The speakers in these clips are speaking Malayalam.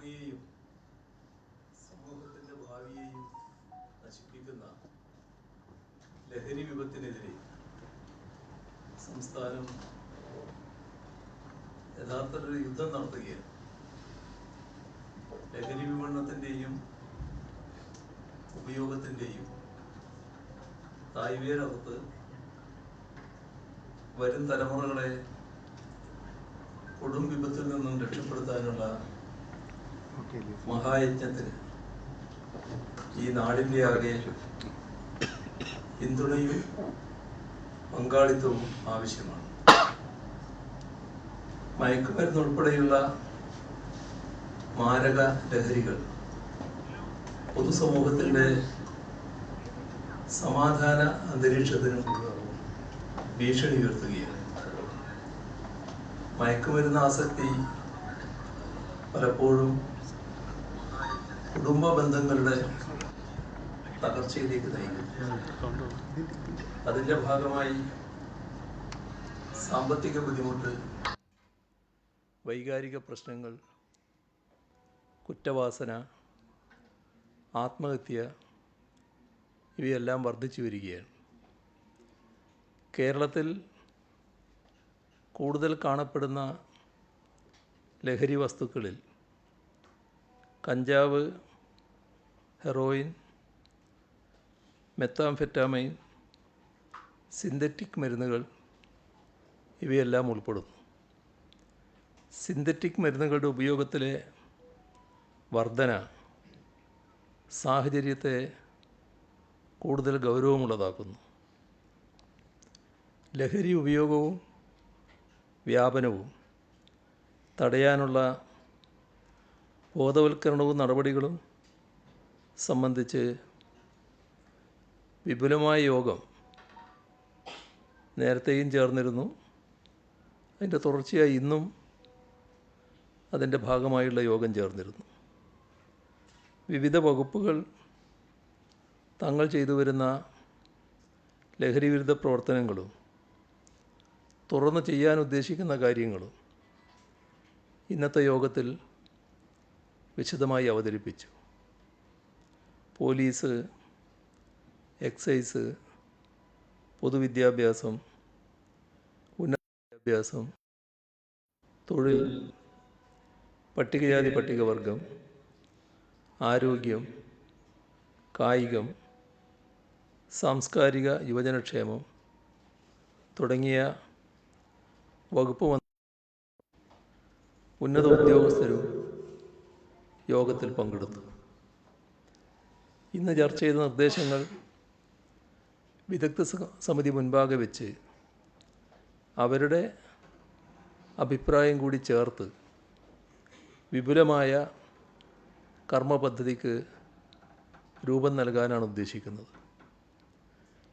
തലമുറയെയും സമൂഹത്തിൻ്റെ ഭാവിയെയും നശിപ്പിക്കുന്ന ലഹരി വിപത്തിനെതിരെ സംസ്ഥാനം യഥാർത്ഥത്തിൽ യുദ്ധം നടത്തുകയാണ്. ലഹരി വിപണനത്തിൻ്റെയും ഉപയോഗത്തിൻ്റെയും തായ്വേരകത്ത് വരും തലമുറകളെ കൊടും വിപത്തിൽ നിന്നും രക്ഷപ്പെടുത്താനുള്ള മഹായജ്ഞത്തിന് ഈ നാടിൻ്റെ ആകെ പിന്തുണയും പങ്കാളിത്തവും ആവശ്യമാണ്. മയക്കുമരുന്ന് ഉൾപ്പെടെയുള്ള മാരക ലഹരികൾ പൊതുസമൂഹത്തിൻ്റെ സമാധാന അന്തരീക്ഷത്തിന് ഭീഷണി ഉയർത്തുകയാണ്. മയക്കുമരുന്ന് ആസക്തി പലപ്പോഴും കുടുംബ ബന്ധങ്ങളുടെ തകർച്ചയിലേക്ക് നയിക്കുന്നു. അതിൻ്റെ ഭാഗമായി സാമ്പത്തിക ബുദ്ധിമുട്ട്, വൈകാരിക പ്രശ്നങ്ങൾ, കുറ്റവാസന, ആത്മഹത്യ ഇവയെല്ലാം വർദ്ധിച്ചു വരികയാണ്. കേരളത്തിൽ കൂടുതൽ കാണപ്പെടുന്ന ലഹരി വസ്തുക്കളിൽ കഞ്ചാവ്, ഹെറോയിൻ, മെത്താംഫെറ്റാമൈൻ, സിന്തറ്റിക് മരുന്നുകൾ ഇവയെല്ലാം ഉൾപ്പെടുന്നു. സിന്തറ്റിക് മരുന്നുകളുടെ ഉപയോഗത്തിലെ വർധന സാഹചര്യത്തെ കൂടുതൽ ഗൗരവമുള്ളതാക്കുന്നു. ലഹരി ഉപയോഗവും വ്യാപനവും തടയാനുള്ള ബോധവൽക്കരണവും നടപടികളും സംബന്ധിച്ച് വിപുലമായ യോഗം നേരത്തെയും ചേർന്നിരുന്നു. അതിൻ്റെ തുടർച്ചയായി ഇന്നും അതിൻ്റെ ഭാഗമായുള്ള യോഗം ചേർന്നിരുന്നു. വിവിധ വകുപ്പുകൾ തങ്ങൾ ചെയ്തു വരുന്ന ലഹരി വിരുദ്ധ പ്രവർത്തനങ്ങളും തുറന്ന് ചെയ്യാൻ ഉദ്ദേശിക്കുന്ന കാര്യങ്ങളും ഇന്നത്തെ യോഗത്തിൽ വിശദമായി അവതരിപ്പിച്ചു. പോലീസ്, എക്സൈസ്, പൊതുവിദ്യാഭ്യാസം, ഉന്നത വിദ്യാഭ്യാസം, തൊഴിൽ, പട്ടികജാതി പട്ടികവർഗം, ആരോഗ്യം, കായികം, സാംസ്കാരിക യുവജനക്ഷേമം തുടങ്ങിയ വകുപ്പ് ഉന്നത ഉദ്യോഗസ്ഥരും യോഗത്തിൽ പങ്കെടുത്തു. ഇന്ന് ചർച്ച ചെയ്ത നിർദ്ദേശങ്ങൾ വിദഗ്ധ സമിതി മുൻപാകെ വെച്ച് അവരുടെ അഭിപ്രായം കൂടി ചേർത്ത് വിപുലമായ കർമ്മ പദ്ധതിക്ക് രൂപം നൽകാനാണ് ഉദ്ദേശിക്കുന്നത്.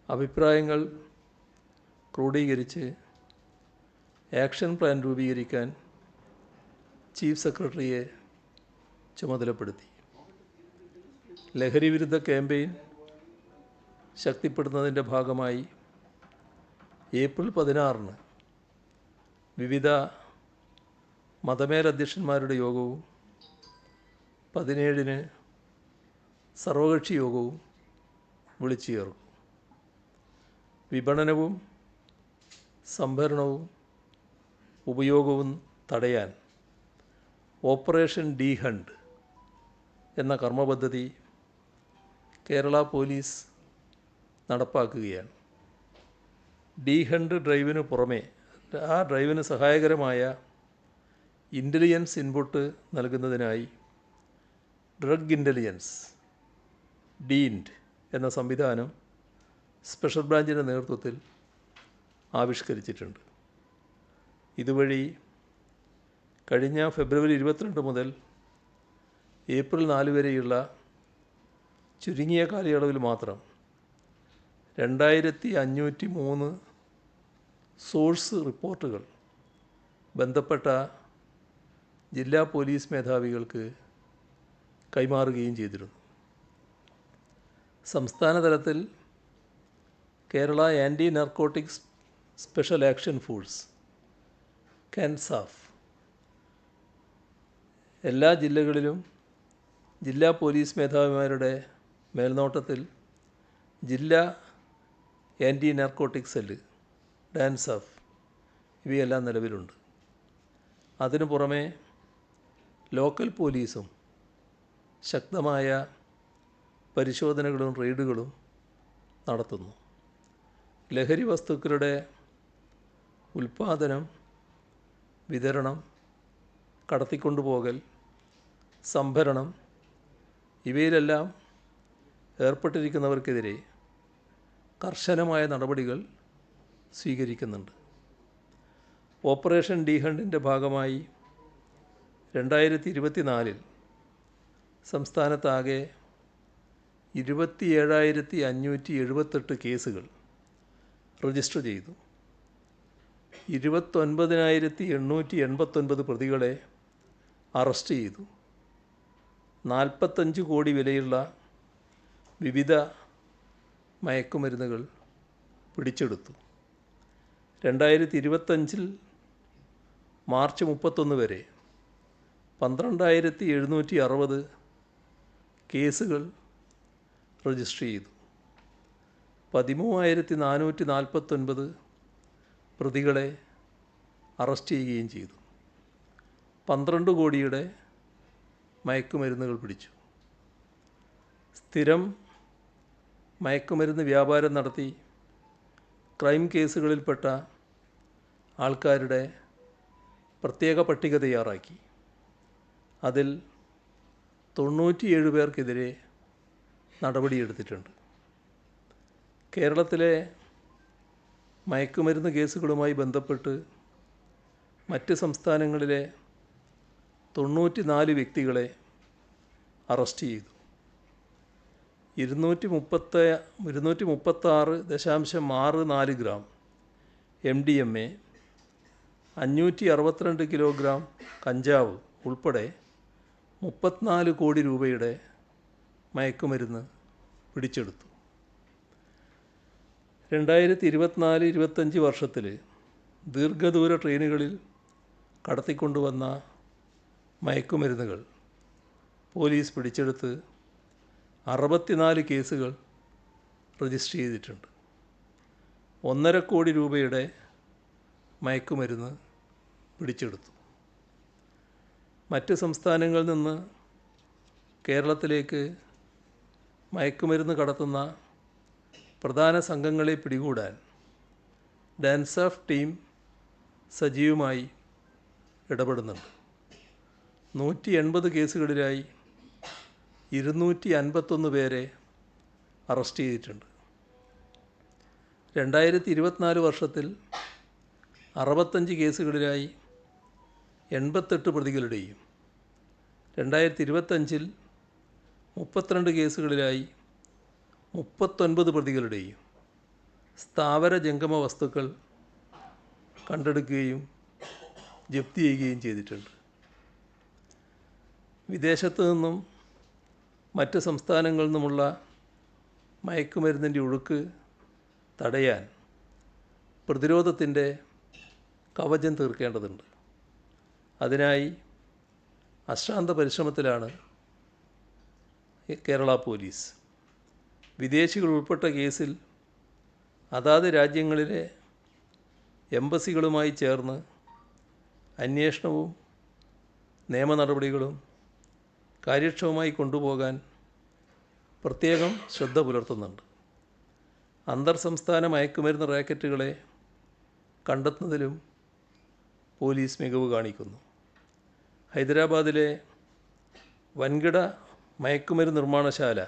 അഭിപ്രായങ്ങൾ ക്രോഡീകരിച്ച് ആക്ഷൻ പ്ലാൻ രൂപീകരിക്കാൻ ചീഫ് സെക്രട്ടറിയെ ചുമതലപ്പെടുത്തി. ലഹരി വിരുദ്ധ ക്യാമ്പയിൻ ശക്തിപ്പെടുത്തുന്നതിൻ്റെ ഭാഗമായി ഏപ്രിൽ 16 വിവിധ മതമേലധ്യക്ഷന്മാരുടെ യോഗവും 17 സർവകക്ഷി യോഗവും വിളിച്ചു ചേർക്കും. വിപണനവും സംഭരണവും ഉപയോഗവും തടയാൻ ഓപ്പറേഷൻ ഡി ഹണ്ട് എന്ന കർമ്മപദ്ധതി കേരള പോലീസ് നടപ്പാക്കുകയാണ്. ഡി ഹണ്ട് ഡ്രൈവിന് പുറമെ ആ ഡ്രൈവിന് സഹായകരമായ ഇൻ്റലിജൻസ് ഇൻപുട്ട് നൽകുന്നതിനായി ഡ്രഗ് ഇൻ്റലിജൻസ് ഡീൻഡ് എന്ന സംവിധാനം സ്പെഷ്യൽ ബ്രാഞ്ചിൻ്റെ നേതൃത്വത്തിൽ ആവിഷ്കരിച്ചിട്ടുണ്ട്. ഇതുവഴി കഴിഞ്ഞ ഫെബ്രുവരി 22 മുതൽ ഏപ്രിൽ 4 വരെയുള്ള ചുരുങ്ങിയ കാലയളവിൽ മാത്രം 2503 സോഴ്സ് റിപ്പോർട്ടുകൾ ബന്ധപ്പെട്ട ജില്ലാ പോലീസ് മേധാവികൾക്ക് കൈമാറുകയും ചെയ്തിരുന്നു. സംസ്ഥാന തലത്തിൽ Kerala anti narcotics special action force, KANSAF, എല്ലാ ജില്ലകളിലും ജില്ലാ പോലീസ് മേധാവിമാരുടെ മേൽനോട്ടത്തിൽ ജില്ലാ ആൻറ്റി നാർക്കോട്ടിക് സെല്ല്, ഡാൻസാഫ് ഇവയെല്ലാം നിലവിലുണ്ട്. അതിനു പുറമെ ലോക്കൽ പോലീസും ശക്തമായ പരിശോധനകളും റെയ്ഡുകളും നടത്തുന്നു. ലഹരി വസ്തുക്കളുടെ ഉൽപ്പാദനം, വിതരണം, കടത്തിക്കൊണ്ടുപോകൽ, സംഭരണം ഇവയിലെല്ലാം ഏർപ്പെട്ടിരിക്കുന്നവർക്കെതിരെ കർശനമായ നടപടികൾ സ്വീകരിക്കുന്നുണ്ട്. ഓപ്പറേഷൻ ഡി ഹണ്ടിൻ്റെ ഭാഗമായി 2024 സംസ്ഥാനത്താകെ 27,578 കേസുകൾ രജിസ്റ്റർ ചെയ്തു. 29,889 പ്രതികളെ അറസ്റ്റ് ചെയ്തു. 45 കോടി വിലയുള്ള വിവിധ മയക്കുമരുന്നുകൾ പിടിച്ചെടുത്തു. 2025 മാർച്ച് 31 വരെ 12,760 കേസുകൾ രജിസ്റ്റർ ചെയ്തു. 13,449 പ്രതികളെ അറസ്റ്റ് ചെയ്യുകയും ചെയ്തു. 12 കോടിയുടെ മയക്കുമരുന്നുകൾ പിടിച്ചു. സ്ഥിരം മയക്കുമരുന്ന് വ്യാപാരം നടത്തി ക്രൈം കേസുകളിൽപ്പെട്ട ആൾക്കാരുടെ പ്രത്യേക പട്ടിക തയ്യാറാക്കി. അതിൽ 97 പേർക്കെതിരെ നടപടിയെടുത്തിട്ടുണ്ട്. കേരളത്തിലെ മയക്കുമരുന്ന് കേസുകളുമായി ബന്ധപ്പെട്ട് മറ്റ് സംസ്ഥാനങ്ങളിലെ 94 വ്യക്തികളെ അറസ്റ്റ് ചെയ്തു. 236.64 ഗ്രാം MDMA, 562 കിലോഗ്രാം കഞ്ചാവ് ഉൾപ്പെടെ 34 കോടി രൂപയുടെ മയക്കുമരുന്ന് പിടിച്ചെടുത്തു. 2024-25 വർഷത്തിൽ ദീർഘദൂര ട്രെയിനുകളിൽ കടത്തിക്കൊണ്ടുവന്ന മയക്കുമരുന്നുകൾ പോലീസ് പിടിച്ചെടുത്ത് 64 കേസുകൾ രജിസ്റ്റർ ചെയ്തിട്ടുണ്ട്. 1.5 കോടി രൂപയുടെ മയക്കുമരുന്ന് പിടിച്ചെടുത്തു. മറ്റ് സംസ്ഥാനങ്ങളിൽ നിന്ന് കേരളത്തിലേക്ക് മയക്കുമരുന്ന് കടത്തുന്ന പ്രധാന സംഘങ്ങളെ പിടികൂടാൻ ഡാൻസാഫ് ടീം സജീവമായി ഇടപെടുന്നുണ്ട്. 180 കേസുകളിലായി 251 പേരെ അറസ്റ്റ് ചെയ്തിട്ടുണ്ട്. 2024 വർഷത്തിൽ 65 കേസുകളിലായി 88 പ്രതികളുടെയും 2025 32 കേസുകളിലായി 39 പ്രതികളുടെയും സ്ഥാവര ജംഗമ വസ്തുക്കൾ കണ്ടെടുക്കുകയും ജപ്തി ചെയ്യുകയും ചെയ്തിട്ടുണ്ട്. വിദേശത്തു നിന്നും മറ്റ് സംസ്ഥാനങ്ങളിൽ നിന്നുമുള്ള മയക്കുമരുന്നിൻ്റെ ഒഴുക്ക് തടയാൻ പ്രതിരോധത്തിൻ്റെ കവചം തീർക്കേണ്ടതുണ്ട്. അതിനായി അശ്രാന്ത പരിശ്രമത്തിലാണ് കേരള പോലീസ്. വിദേശികൾ ഉൾപ്പെട്ട കേസിൽ അതാത് രാജ്യങ്ങളിലെ എംബസികളുമായി ചേർന്ന് അന്വേഷണവും നിയമ നടപടികളും കാര്യക്ഷമമായി കൊണ്ടുപോകാൻ പ്രത്യേകം ശ്രദ്ധ പുലർത്തുന്നുണ്ട്. അന്തർ സംസ്ഥാന മയക്കുമരുന്ന് റാക്കറ്റുകളെ കണ്ടെത്തുന്നതിലും പോലീസ് മികവ് കാണിക്കുന്നു. ഹൈദരാബാദിലെ വൻകിട മയക്കുമരുന്ന് നിർമ്മാണശാല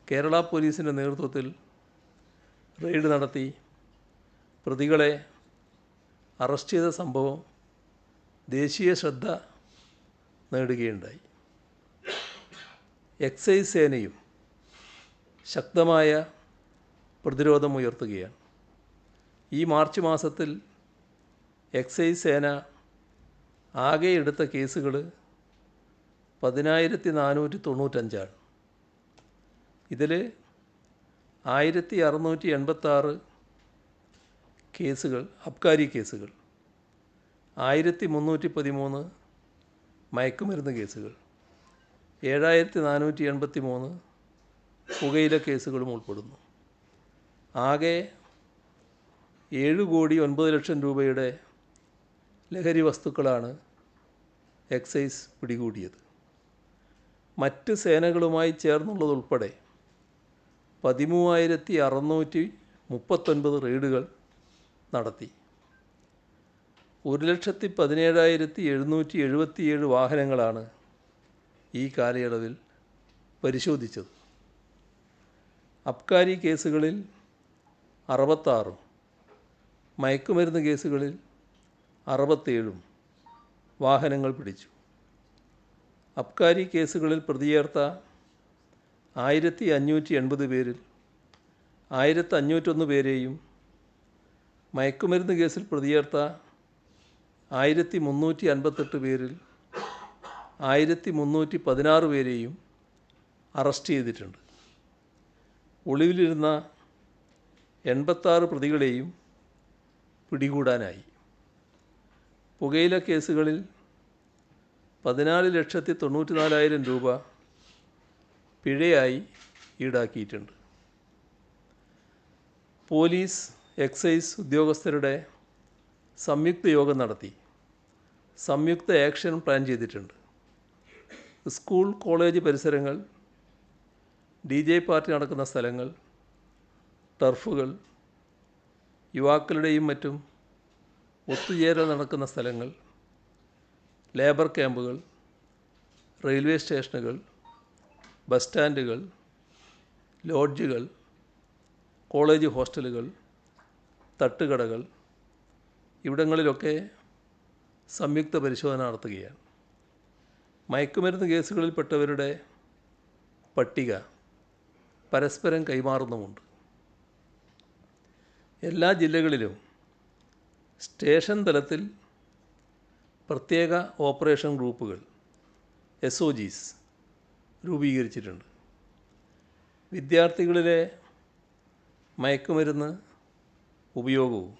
കേരള പോലീസിൻ്റെ നേതൃത്വത്തിൽ റെയ്ഡ് നടത്തി പ്രതികളെ അറസ്റ്റ് ചെയ്ത സംഭവം ദേശീയ ശ്രദ്ധ നേടുകയുണ്ടായി. എക്സൈസ് സേനയും ശക്തമായ പ്രതിരോധം ഉയർത്തുകയാണ്. ഈ മാർച്ച് മാസത്തിൽ എക്സൈസ് സേന ആകെ എടുത്ത കേസുകൾ 10,495 ഇതിൽ 1,686 കേസുകൾ അബ്കാരി കേസുകൾ, 1,313 മയക്കുമരുന്ന് കേസുകൾ 7483 പുകയില കേസുകളും ഉൾപ്പെടുന്നു. ആകെ 7,09,00,000 രൂപയുടെ ലഹരി വസ്തുക്കളാണ് എക്സൈസ് പിടികൂടിയത്. മറ്റ് സേനകളുമായി ചേർന്നുള്ളതുൾപ്പെടെ 13,639 റെയ്ഡുകൾ നടത്തി. 1,17,777 വാഹനങ്ങളാണ് ഈ കാലയളവിൽ പരിശോധിച്ചത്. അബ്കാരി കേസുകളിൽ 66, മയക്കുമരുന്ന് കേസുകളിൽ 67 വാഹനങ്ങൾ പിടിച്ചു. അബ്കാരി കേസുകളിൽ പ്രതിയേർത്ത 1,580 പേരിൽ 1,501 പേരെയും, മയക്കുമരുന്ന് കേസിൽ പ്രതിയേർത്ത 1,358 പേരിൽ 1,316 പേരെയും അറസ്റ്റ് ചെയ്തിട്ടുണ്ട്. ഒളിവിലിരുന്ന 86 പ്രതികളെയും പിടികൂടാനായി. പുകയില കേസുകളിൽ 14,94,000 രൂപ പിഴയായി ഈടാക്കിയിട്ടുണ്ട്. പോലീസ്, എക്സൈസ് ഉദ്യോഗസ്ഥരുടെ സംയുക്ത യോഗം നടത്തി സംയുക്ത ആക്ഷൻ പ്ലാൻ ചെയ്തിട്ടുണ്ട്. സ്കൂൾ, കോളേജ് പരിസരങ്ങൾ, DJ പാർട്ടി നടക്കുന്ന സ്ഥലങ്ങൾ, ടർഫുകൾ, യുവാക്കളുടെയും മറ്റും ഒത്തുചേരൽ നടക്കുന്ന സ്ഥലങ്ങൾ, ലേബർ ക്യാമ്പുകൾ, റെയിൽവേ സ്റ്റേഷനുകൾ, ബസ് സ്റ്റാൻഡുകൾ, ലോഡ്ജുകൾ, കോളേജ് ഹോസ്റ്റലുകൾ, തട്ടുകടകൾ, ഇവിടങ്ങളിലൊക്കെ സംയുക്ത പരിശോധന നടത്തുകയാണ്. മയക്കുമരുന്ന് കേസുകളിൽപ്പെട്ടവരുടെ പട്ടിക പരസ്പരം കൈമാറുന്നുമുണ്ട്. എല്ലാ ജില്ലകളിലും സ്റ്റേഷൻ തലത്തിൽ പ്രത്യേക ഓപ്പറേഷൻ ഗ്രൂപ്പുകൾ SOGs രൂപീകരിച്ചിട്ടുണ്ട്. വിദ്യാർത്ഥികളിലെ മയക്കുമരുന്ന് ഉപയോഗവും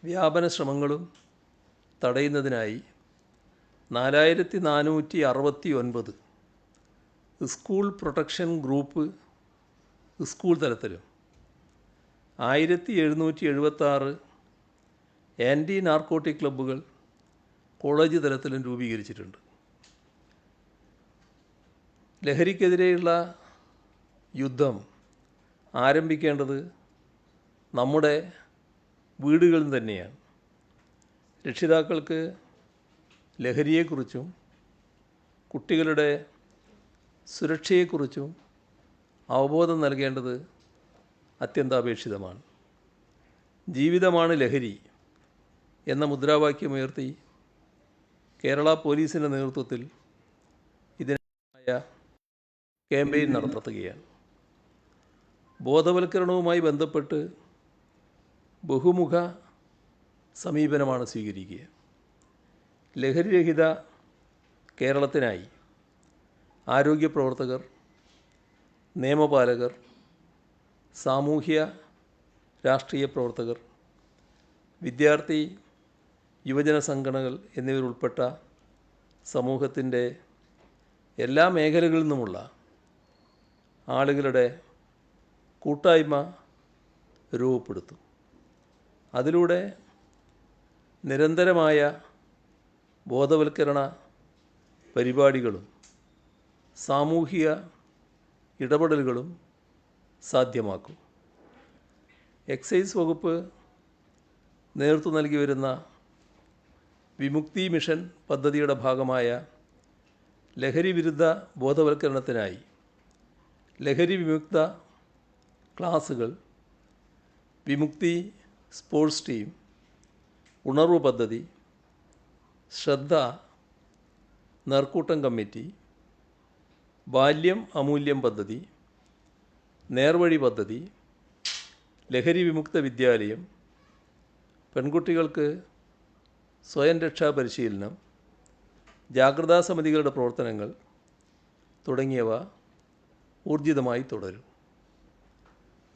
വ്യാപന ശ്രമങ്ങളും തടയുന്നതിനായി 4,469 സ്കൂൾ പ്രൊട്ടക്ഷൻ ഗ്രൂപ്പ് സ്കൂൾ തലത്തിലും 1,776 ആൻറ്റി നാർക്കോട്ടിക് ക്ലബ്ബുകൾ കോളേജ് തലത്തിലും രൂപീകരിച്ചിട്ടുണ്ട്. ലഹരിക്കെതിരെയുള്ള യുദ്ധം ആരംഭിക്കേണ്ടത് നമ്മുടെ വീടുകളിൽ തന്നെയാണ്. രക്ഷിതാക്കൾക്ക് ലഹരിയെക്കുറിച്ചും കുട്ടികളുടെ സുരക്ഷയെക്കുറിച്ചും അവബോധം നൽകേണ്ടത് അത്യന്താപേക്ഷിതമാണ്. ജീവിതമാണ് ലഹരി എന്ന മുദ്രാവാക്യമുയർത്തി കേരള പോലീസിൻ്റെ നേതൃത്വത്തിൽ ഇതിനായ ക്യാമ്പയിൻ നടത്തുകയാണ്. ബോധവൽക്കരണവുമായി ബന്ധപ്പെട്ട് ബഹുമുഖ സമീപനമാണ് സ്വീകരിക്കുക. ലഹരിരഹിത കേരളത്തിനായി ആരോഗ്യ പ്രവർത്തകർ, നിയമപാലകർ, സാമൂഹ്യ രാഷ്ട്രീയ പ്രവർത്തകർ, വിദ്യാർത്ഥി യുവജന സംഘടനകൾ എന്നിവരുൾപ്പെട്ട സമൂഹത്തിൻ്റെ എല്ലാ മേഖലകളിൽ നിന്നുമുള്ള ആളുകളുടെ കൂട്ടായ്മ രൂപപ്പെടുത്തും. അതിലൂടെ നിരന്തരമായ ബോധവൽക്കരണ പരിപാടികളും സാമൂഹിക ഇടപെടലുകളും സാധ്യമാക്കും. എക്സൈസ് വകുപ്പ് നേതൃത്വം നൽകി വരുന്ന വിമുക്തി മിഷൻ പദ്ധതിയുടെ ഭാഗമായ ലഹരി വിരുദ്ധ ബോധവൽക്കരണത്തിനായി ലഹരി വിമുക്ത ക്ലാസുകൾ, വിമുക്തി സ്പോർട്സ് ടീം, ഉണർവ് പദ്ധതി, ശ്രദ്ധ, നേർക്കൂട്ടം കമ്മിറ്റി, ബാല്യം അമൂല്യം പദ്ധതി, നേർവഴി പദ്ധതി, ലഹരി വിമുക്ത വിദ്യാലയം, പെൺകുട്ടികൾക്ക് സ്വയം രക്ഷാ പരിശീലനം, ജാഗ്രതാ സമിതികളുടെ പ്രവർത്തനങ്ങൾ തുടങ്ങിയവ ഊർജിതമായി തുടരും.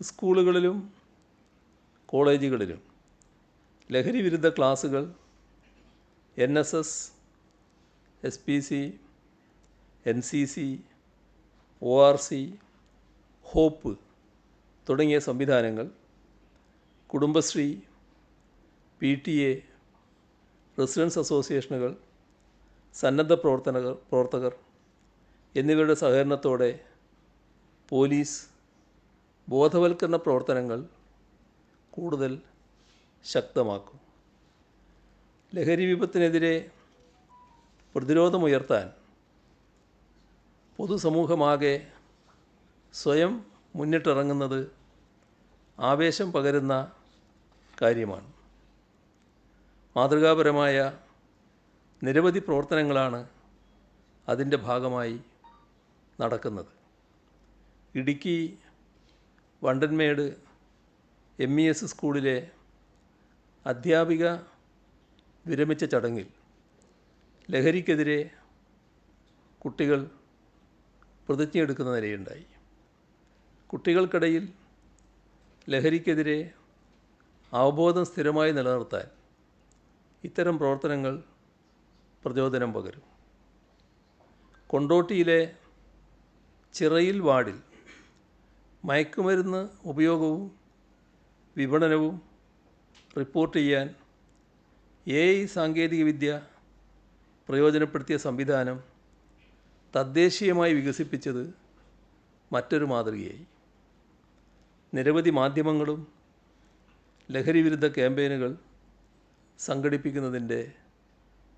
സ്കൂളുകളിലും കോളേജുകളിലും ലഹരി വിരുദ്ധ ക്ലാസുകൾ NSS, SPC, NCC, ORC, Hope തുടങ്ങിയ സംവിധാനങ്ങൾ, കുടുംബശ്രീ, PTA, റെസിഡൻസ് അസോസിയേഷനുകൾ, സന്നദ്ധ പ്രവർത്തകർ എന്നിവരുടെ സഹകരണത്തോടെ പോലീസ് ബോധവൽക്കരണ പ്രവർത്തനങ്ങൾ കൂടുതൽ ശക്തമാക്കും. ലഹരി വിപത്തിനെതിരെ പ്രതിരോധമുയർത്താൻ പൊതുസമൂഹമാകെ സ്വയം മുന്നിട്ടിറങ്ങുന്നത് ആവേശം പകരുന്ന കാര്യമാണ്. മാതൃകാപരമായ നിരവധി പ്രവർത്തനങ്ങളാണ് അതിൻ്റെ ഭാഗമായി നടക്കുന്നത്. ഇടുക്കി വണ്ടൻമേട് MES സ്കൂളിലെ അധ്യാപിക വിരമിച്ച ചടങ്ങിൽ ലഹരിക്കെതിരെ കുട്ടികൾ പ്രതിജ്ഞയെടുക്കുന്ന നിലയുണ്ടായി. കുട്ടികൾക്കിടയിൽ ലഹരിക്കെതിരെ അവബോധം സ്ഥിരമായി നിലനിർത്താൻ ഇത്തരം പ്രവർത്തനങ്ങൾ പ്രചോദനം പകരും. കൊണ്ടോട്ടിയിലെ ചിറയിൽ വാർഡിൽ മയക്കുമരുന്ന് ഉപയോഗവും വിപണനവും റിപ്പോർട്ട് ചെയ്യാൻ AI സാങ്കേതികവിദ്യ പ്രയോജനപ്പെടുത്തിയ സംവിധാനം തദ്ദേശീയമായി വികസിപ്പിച്ചത് മറ്റൊരു മാതൃകയായി. നിരവധി മാധ്യമങ്ങളും ലഹരി വിരുദ്ധ ക്യാമ്പയിനുകൾ സംഘടിപ്പിക്കുന്നതിൻ്റെ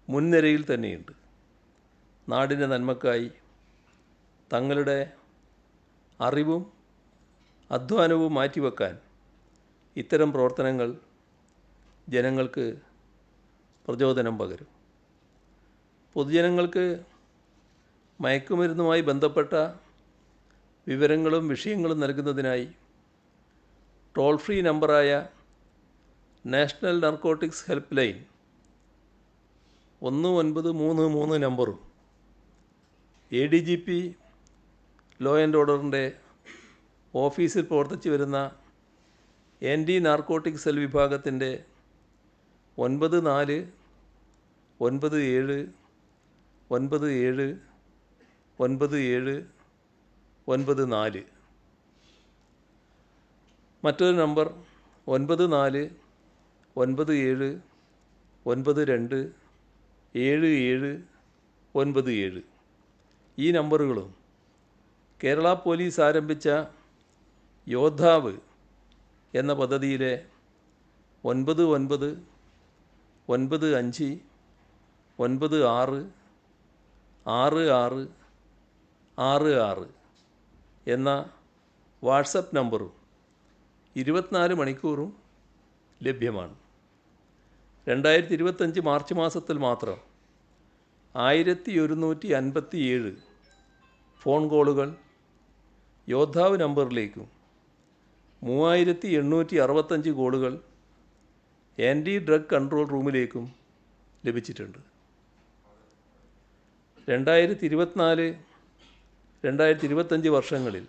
മുൻനിരയിൽ തന്നെയുണ്ട്. നാടിൻ്റെ നന്മക്കായി തങ്ങളുടെ അറിവും അധ്വാനവും മാറ്റിവെക്കാൻ ഇത്തരം പ്രവർത്തനങ്ങൾ ജനങ്ങൾക്ക് പ്രചോദനം പകരും. പൊതുജനങ്ങൾക്ക് മയക്കുമരുന്നുമായി ബന്ധപ്പെട്ട വിവരങ്ങളും വിഷയങ്ങളും നൽകുന്നതിനായി ടോൾ ഫ്രീ നമ്പറായ നാഷണൽ നർക്കോട്ടിക്സ് ഹെൽപ്പ് ലൈൻ 1933 നമ്പറും ADGP ലോ ആൻഡ് ഓർഡറിൻ്റെ ഓഫീസിൽ പ്രവർത്തിച്ചു വരുന്ന ആൻറ്റി നാർക്കോട്ടിക് സെൽ വിഭാഗത്തിൻ്റെ 94 97 97 97 94, മറ്റൊരു നമ്പർ 94 97 92 77 97. ഈ നമ്പറുകളും കേരള പോലീസ് ആരംഭിച്ച യോദ്ധാവ് എന്ന പദ്ധതിയിലെ 99 95 96 66 66 എന്ന വാട്സപ്പ് നമ്പറും 24 മണിക്കൂറും ലഭ്യമാണ്. 2025 മാർച്ച് മാസത്തിൽ മാത്രം 1157 ഫോൺ കോളുകൾ യോദ്ധാവ് നമ്പറിലേക്കും 3865 കോളുകൾ ആൻറ്റി ഡ്രഗ് കൺട്രോൾ റൂമിലേക്കും ലഭിച്ചിട്ടുണ്ട്. 2024-2025 വർഷങ്ങളിൽ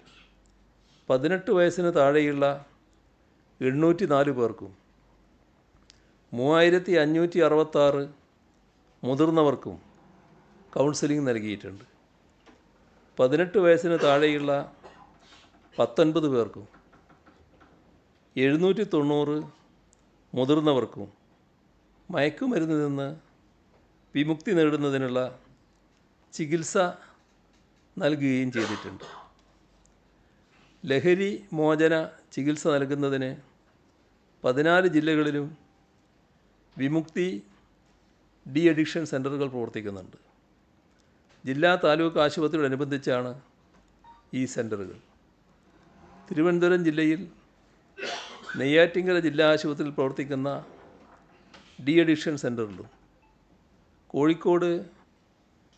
18 വയസ്സിന് താഴെയുള്ള 804 പേർക്കും 3566 മുതിർന്നവർക്കും കൗൺസിലിംഗ് നൽകിയിട്ടുണ്ട്. 18 വയസ്സിന് താഴെയുള്ള 19 പേർക്കും 790 മുതിർന്നവർക്കും മയക്കുമരുന്നിൽ നിന്ന് വിമുക്തി നേടുന്നതിനുള്ള ചികിത്സ നൽകുകയും ചെയ്തിട്ടുണ്ട്. ലഹരി മോചന ചികിത്സ നൽകുന്നതിന് 14 ജില്ലകളിലും വിമുക്തി ഡി അഡിക്ഷൻ സെൻ്ററുകൾ പ്രവർത്തിക്കുന്നുണ്ട്. ജില്ലാ താലൂക്ക് ആശുപത്രിയോടനുബന്ധിച്ചാണ് ഈ സെൻ്ററുകൾ. തിരുവനന്തപുരം ജില്ലയിൽ നെയ്യാറ്റിൻകര ജില്ലാ ആശുപത്രിയിൽ പ്രവർത്തിക്കുന്ന ഡി അഡിക്ഷൻ സെൻ്ററിലും കോഴിക്കോട്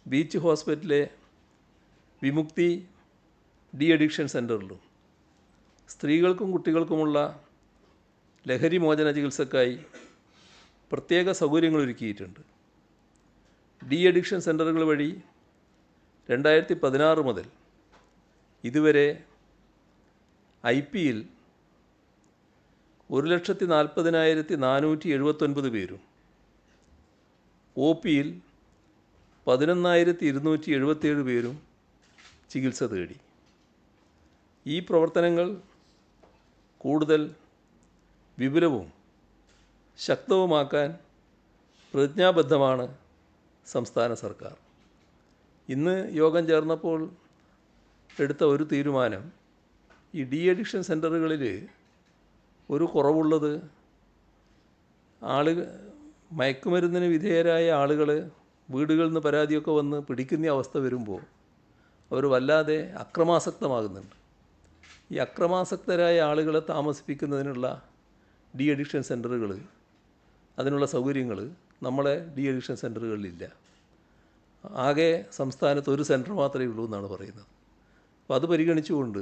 ബീച്ച് ഹോസ്പിറ്റലിലെ വിമുക്തി ഡി അഡിക്ഷൻ സെൻ്ററിലും സ്ത്രീകൾക്കും കുട്ടികൾക്കുമുള്ള ലഹരി മോചന ചികിത്സക്കായി പ്രത്യേക സൗകര്യങ്ങൾ ഒരുക്കിയിട്ടുണ്ട്. ഡി അഡിക്ഷൻ സെൻ്ററുകൾ വഴി 2016 മുതൽ ഇതുവരെ IP-യിൽ 1,40,479 പേരും OP-യിൽ 11,277 പേരും ചികിത്സ തേടി. ഈ പ്രവർത്തനങ്ങൾ കൂടുതൽ വിപുലവും ശക്തവുമാക്കാൻ പ്രതിജ്ഞാബദ്ധമാണ് സംസ്ഥാന സർക്കാർ. ഇന്ന് യോഗം ചേർന്നപ്പോൾ എടുത്ത ഒരു തീരുമാനം, ഈ ഡി അഡിക്ഷൻ സെൻ്ററുകളിൽ ഒരു കുറവുള്ളത്, മയക്കുമരുന്നിന് വിധേയരായ ആളുകൾ വീടുകളിൽ നിന്ന് പരാതിയൊക്കെ വന്ന് പിടിക്കുന്ന അവസ്ഥ വരുമ്പോൾ അവർ വല്ലാതെ അക്രമാസക്തമാകുന്നുണ്ട്. ഈ അക്രമാസക്തരായ ആളുകളെ താമസിപ്പിക്കുന്നതിനുള്ള ഡി അഡിക്ഷൻ സെൻ്ററുകൾ, അതിനുള്ള സൗകര്യങ്ങൾ നമ്മളെ ഡി അഡിക്ഷൻ സെൻ്ററുകളിലില്ല. ആകെ സംസ്ഥാനത്ത് ഒരു സെൻറ്റർ മാത്രമേ ഉള്ളൂ എന്നാണ് പറയുന്നത്. അപ്പോൾ അത് പരിഗണിച്ചുകൊണ്ട്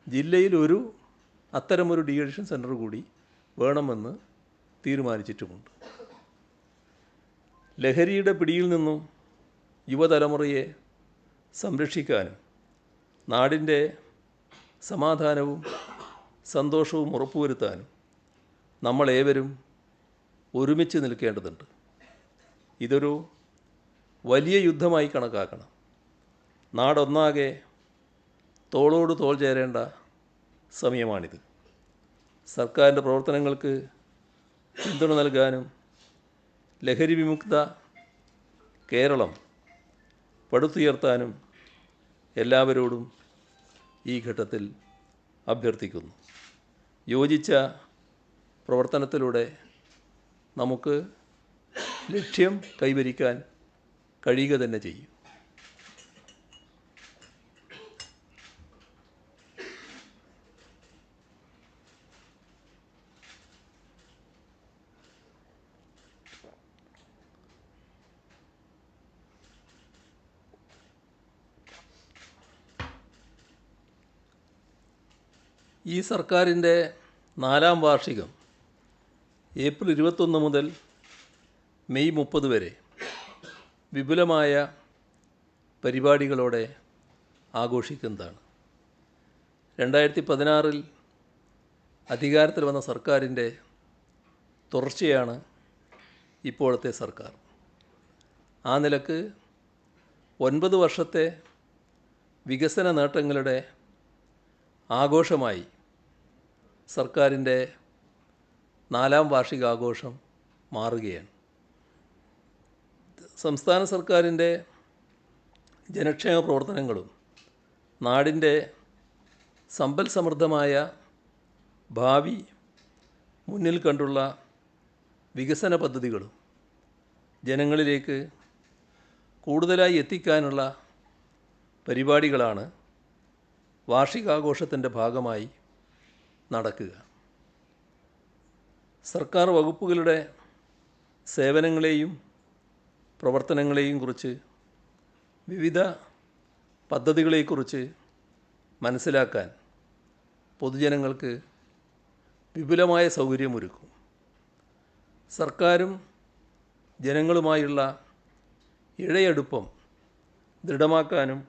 ജില്ലയിൽ അത്തരമൊരു ഡി അഡിക്ഷൻ സെൻ്റർ കൂടി വേണമെന്ന് തീരുമാനിച്ചിട്ടുമുണ്ട്. ലഹരിയുടെ പിടിയിൽ നിന്നും യുവതലമുറയെ സംരക്ഷിക്കാനും നാടിൻ്റെ സമാധാനവും സന്തോഷവും ഉറപ്പുവരുത്താനും നമ്മളേവരും ഒരുമിച്ച് നിൽക്കേണ്ടതുണ്ട്. ഇതൊരു വലിയ യുദ്ധമായി കണക്കാക്കണം. നാടൊന്നാകെ തോളോട് തോൾ ചേരേണ്ട സമയമാണിത്. സർക്കാരിൻ്റെ പ്രവർത്തനങ്ങൾക്ക് പിന്തുണ നൽകാനും ലഹരി വിമുക്ത കേരളം പടുത്തുയർത്താനും എല്ലാവരോടും ഈ ഘട്ടത്തിൽ അഭ്യർത്ഥിക്കുന്നു. യോജിച്ച പ്രവർത്തനത്തിലൂടെ നമുക്ക് ലക്ഷ്യം കൈവരിക്കാൻ കഴിയുക തന്നെ ചെയ്യും. ഈ സർക്കാരിൻ്റെ 4ാം വാർഷികം ഏപ്രിൽ 21 മുതൽ മെയ് 30 വരെ വിപുലമായ പരിപാടികളോടെ ആഘോഷിക്കുന്നതാണ്. 2016 അധികാരത്തിൽ വന്ന സർക്കാരിൻ്റെ തുടർച്ചയാണ് ഇപ്പോഴത്തെ സർക്കാർ. ആ നിലക്ക് 9 വർഷത്തെ വികസന നേട്ടങ്ങളുടെ ആഘോഷമായി സർക്കാരിൻ്റെ 4ാം വാർഷികാഘോഷം മാറുകയാണ്. സംസ്ഥാന സർക്കാരിൻ്റെ ജനക്ഷേമ പ്രവർത്തനങ്ങളും നാടിൻ്റെ സമ്പൽ സമൃദ്ധമായ ഭാവി മുന്നിൽ കണ്ടുള്ള വികസന പദ്ധതികളും ജനങ്ങളിലേക്ക് കൂടുതലായി എത്തിക്കാനുള്ള പരിപാടികളാണ് വാർഷികാഘോഷത്തിൻ്റെ ഭാഗമായി നടക്കുക. സർക്കാർ വകുപ്പുകളുടെ സേവനങ്ങളെയും പ്രവർത്തനങ്ങളെയും കുറിച്ച്, വിവിധ പദ്ധതികളെക്കുറിച്ച് മനസ്സിലാക്കാൻ പൊതുജനങ്ങൾക്ക് വിപുലമായ സൗകര്യമൊരുക്കും. സർക്കാരും ജനങ്ങളുമായുള്ള ഇഴയടുപ്പം ദൃഢമാക്കാനും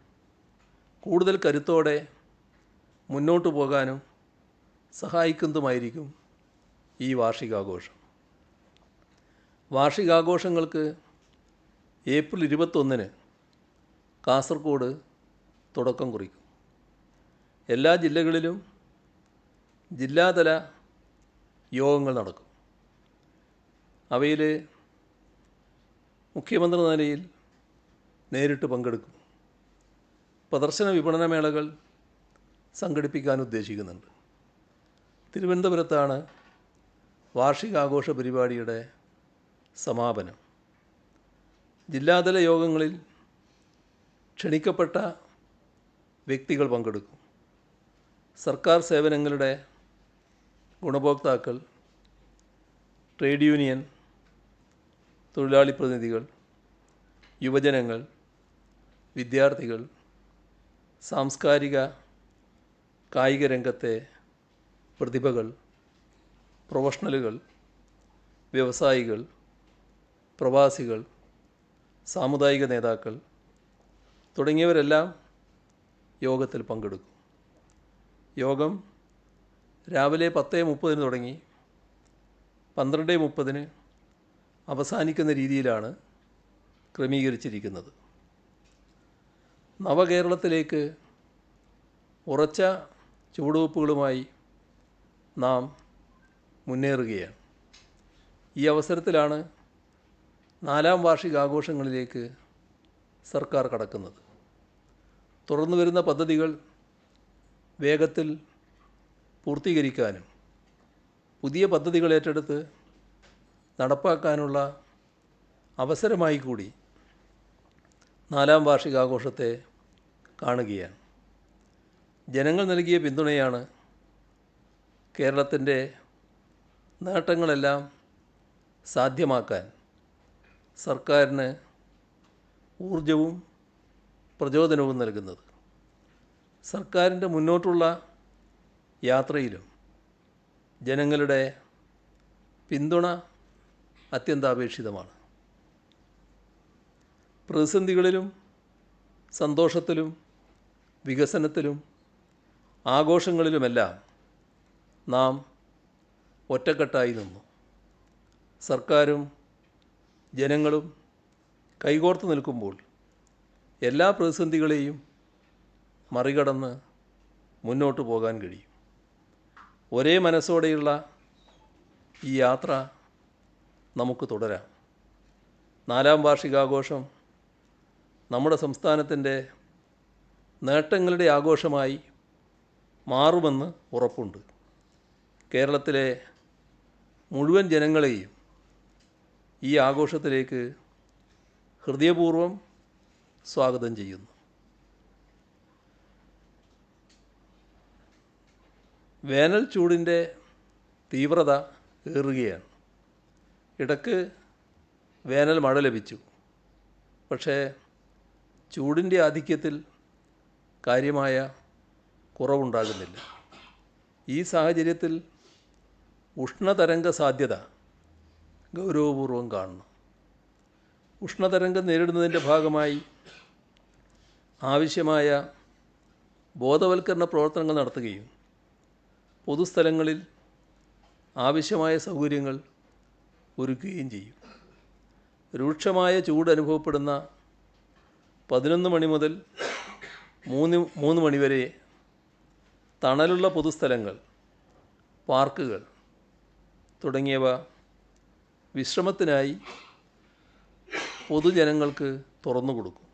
കൂടുതൽ കരുത്തോടെ മുന്നോട്ടു പോകാനും സഹായിക്കുന്നതുമായിരിക്കും ഈ വാർഷികാഘോഷം. വാർഷികാഘോഷങ്ങൾക്ക് ഏപ്രിൽ 21 കാസർഗോഡ് തുടക്കം കുറിക്കും. എല്ലാ ജില്ലകളിലും ജില്ലാതല യോഗങ്ങൾ നടക്കും. അവയിൽ മുഖ്യമന്ത്രി നിലയിൽ നേരിട്ട് പങ്കെടുക്കും. പ്രദർശന വിപണന മേളകൾ സംഘടിപ്പിക്കാൻ ഉദ്ദേശിക്കുന്നുണ്ട്. തിരുവനന്തപുരത്താണ് വാർഷികാഘോഷ പരിപാടിയുടെ സമാപനം. ജില്ലാതല യോഗങ്ങളിൽ ക്ഷണിക്കപ്പെട്ട വ്യക്തികൾ പങ്കെടുക്കും. സർക്കാർ സേവനങ്ങളുടെ ഗുണഭോക്താക്കൾ, ട്രേഡ് യൂണിയൻ തൊഴിലാളി പ്രതിനിധികൾ, യുവജനങ്ങൾ, വിദ്യാർത്ഥികൾ, സാംസ്കാരിക കായിക രംഗത്തെ പ്രതിഭകൾ, പ്രൊഫഷണലുകൾ, വ്യവസായികൾ, പ്രവാസികൾ, സാമുദായിക നേതാക്കൾ തുടങ്ങിയവരെല്ലാം യോഗത്തിൽ പങ്കെടുക്കും. യോഗം രാവിലെ 10:30 തുടങ്ങി 12:30 അവസാനിക്കുന്ന രീതിയിലാണ് ക്രമീകരിച്ചിരിക്കുന്നത്. നവകേരളത്തിലേക്ക് ഉറച്ച ചുവടുവെപ്പുകളുമായി നാം മുന്നേറുകയാണ്. ഈ അവസരത്തിലാണ് 4ാം വാർഷികാഘോഷങ്ങളിലേക്ക് സർക്കാർ കടക്കുന്നത്. തുടർന്നു വരുന്ന പദ്ധതികൾ വേഗത്തിൽ പൂർത്തീകരിക്കാനും പുതിയ പദ്ധതികൾ ഏറ്റെടുത്ത് നടപ്പാക്കാനുള്ള അവസരമായി കൂടി 4ാം വാർഷികാഘോഷത്തെ കാണുകയാണ്. ജനങ്ങൾ നൽകിയ പിന്തുണയാണ് കേരളത്തിൻ്റെ നേട്ടങ്ങളെല്ലാം സാധ്യമാക്കാൻ സർക്കാരിന് ഊർജവും പ്രചോദനവും നൽകുന്നത്. സർക്കാരിൻ്റെ മുന്നോട്ടുള്ള യാത്രയിലും ജനങ്ങളുടെ പിന്തുണ അത്യന്താപേക്ഷിതമാണ്. പ്രതിസന്ധികളിലും സന്തോഷത്തിലും വികസനത്തിലും ആഘോഷങ്ങളിലുമെല്ലാം നാം ഒറ്റക്കെട്ടായി നിന്നു. സർക്കാരും ജനങ്ങളും കൈകോർത്ത് നിൽക്കുമ്പോൾ എല്ലാ പ്രതിസന്ധികളെയും മറികടന്ന് മുന്നോട്ട് പോകാൻ കഴിയും. ഒരേ മനസ്സോടെയുള്ള ഈ യാത്ര നമുക്ക് തുടരാം. 4ാം വാർഷികാഘോഷം നമ്മുടെ സംസ്ഥാനത്തിൻ്റെ നേട്ടങ്ങളുടെ ആഘോഷമായി മാറുമെന്ന് ഉറപ്പുണ്ട്. കേരളത്തിലെ മുഴുവൻ ജനങ്ങളെയും ഈ ആഘോഷത്തിലേക്ക് ഹൃദയപൂർവ്വം സ്വാഗതം ചെയ്യുന്നു. വേനൽ ചൂടിൻ്റെ തീവ്രത ഏറുകയാണ്. ഇടയ്ക്ക് വേനൽ മഴ ലഭിച്ചു. പക്ഷേ ചൂടിൻ്റെ ആധിക്യത്തിൽ കാര്യമായ കുറവുണ്ടാകുന്നില്ല. ഈ സാഹചര്യത്തിൽ ഉഷ്ണതരംഗ സാധ്യത ഗൗരവപൂർവ്വം കാണണം. ഉഷ്ണതരംഗം നേരിടുന്നതിൻ്റെ ഭാഗമായി ആവശ്യമായ ബോധവൽക്കരണ പ്രവർത്തനങ്ങൾ നടത്തുകയും പൊതുസ്ഥലങ്ങളിൽ ആവശ്യമായ സൗകര്യങ്ങൾ ഒരുക്കുകയും ചെയ്യും. രൂക്ഷമായ ചൂട് അനുഭവപ്പെടുന്ന 11 മണി മുതൽ 3 മണി വരെ തണലുള്ള പൊതുസ്ഥലങ്ങൾ, പാർക്കുകൾ തുടങ്ങിയവ വിശ്രമത്തിനായി പൊതുജനങ്ങൾക്ക് തുറന്നു കൊടുക്കും.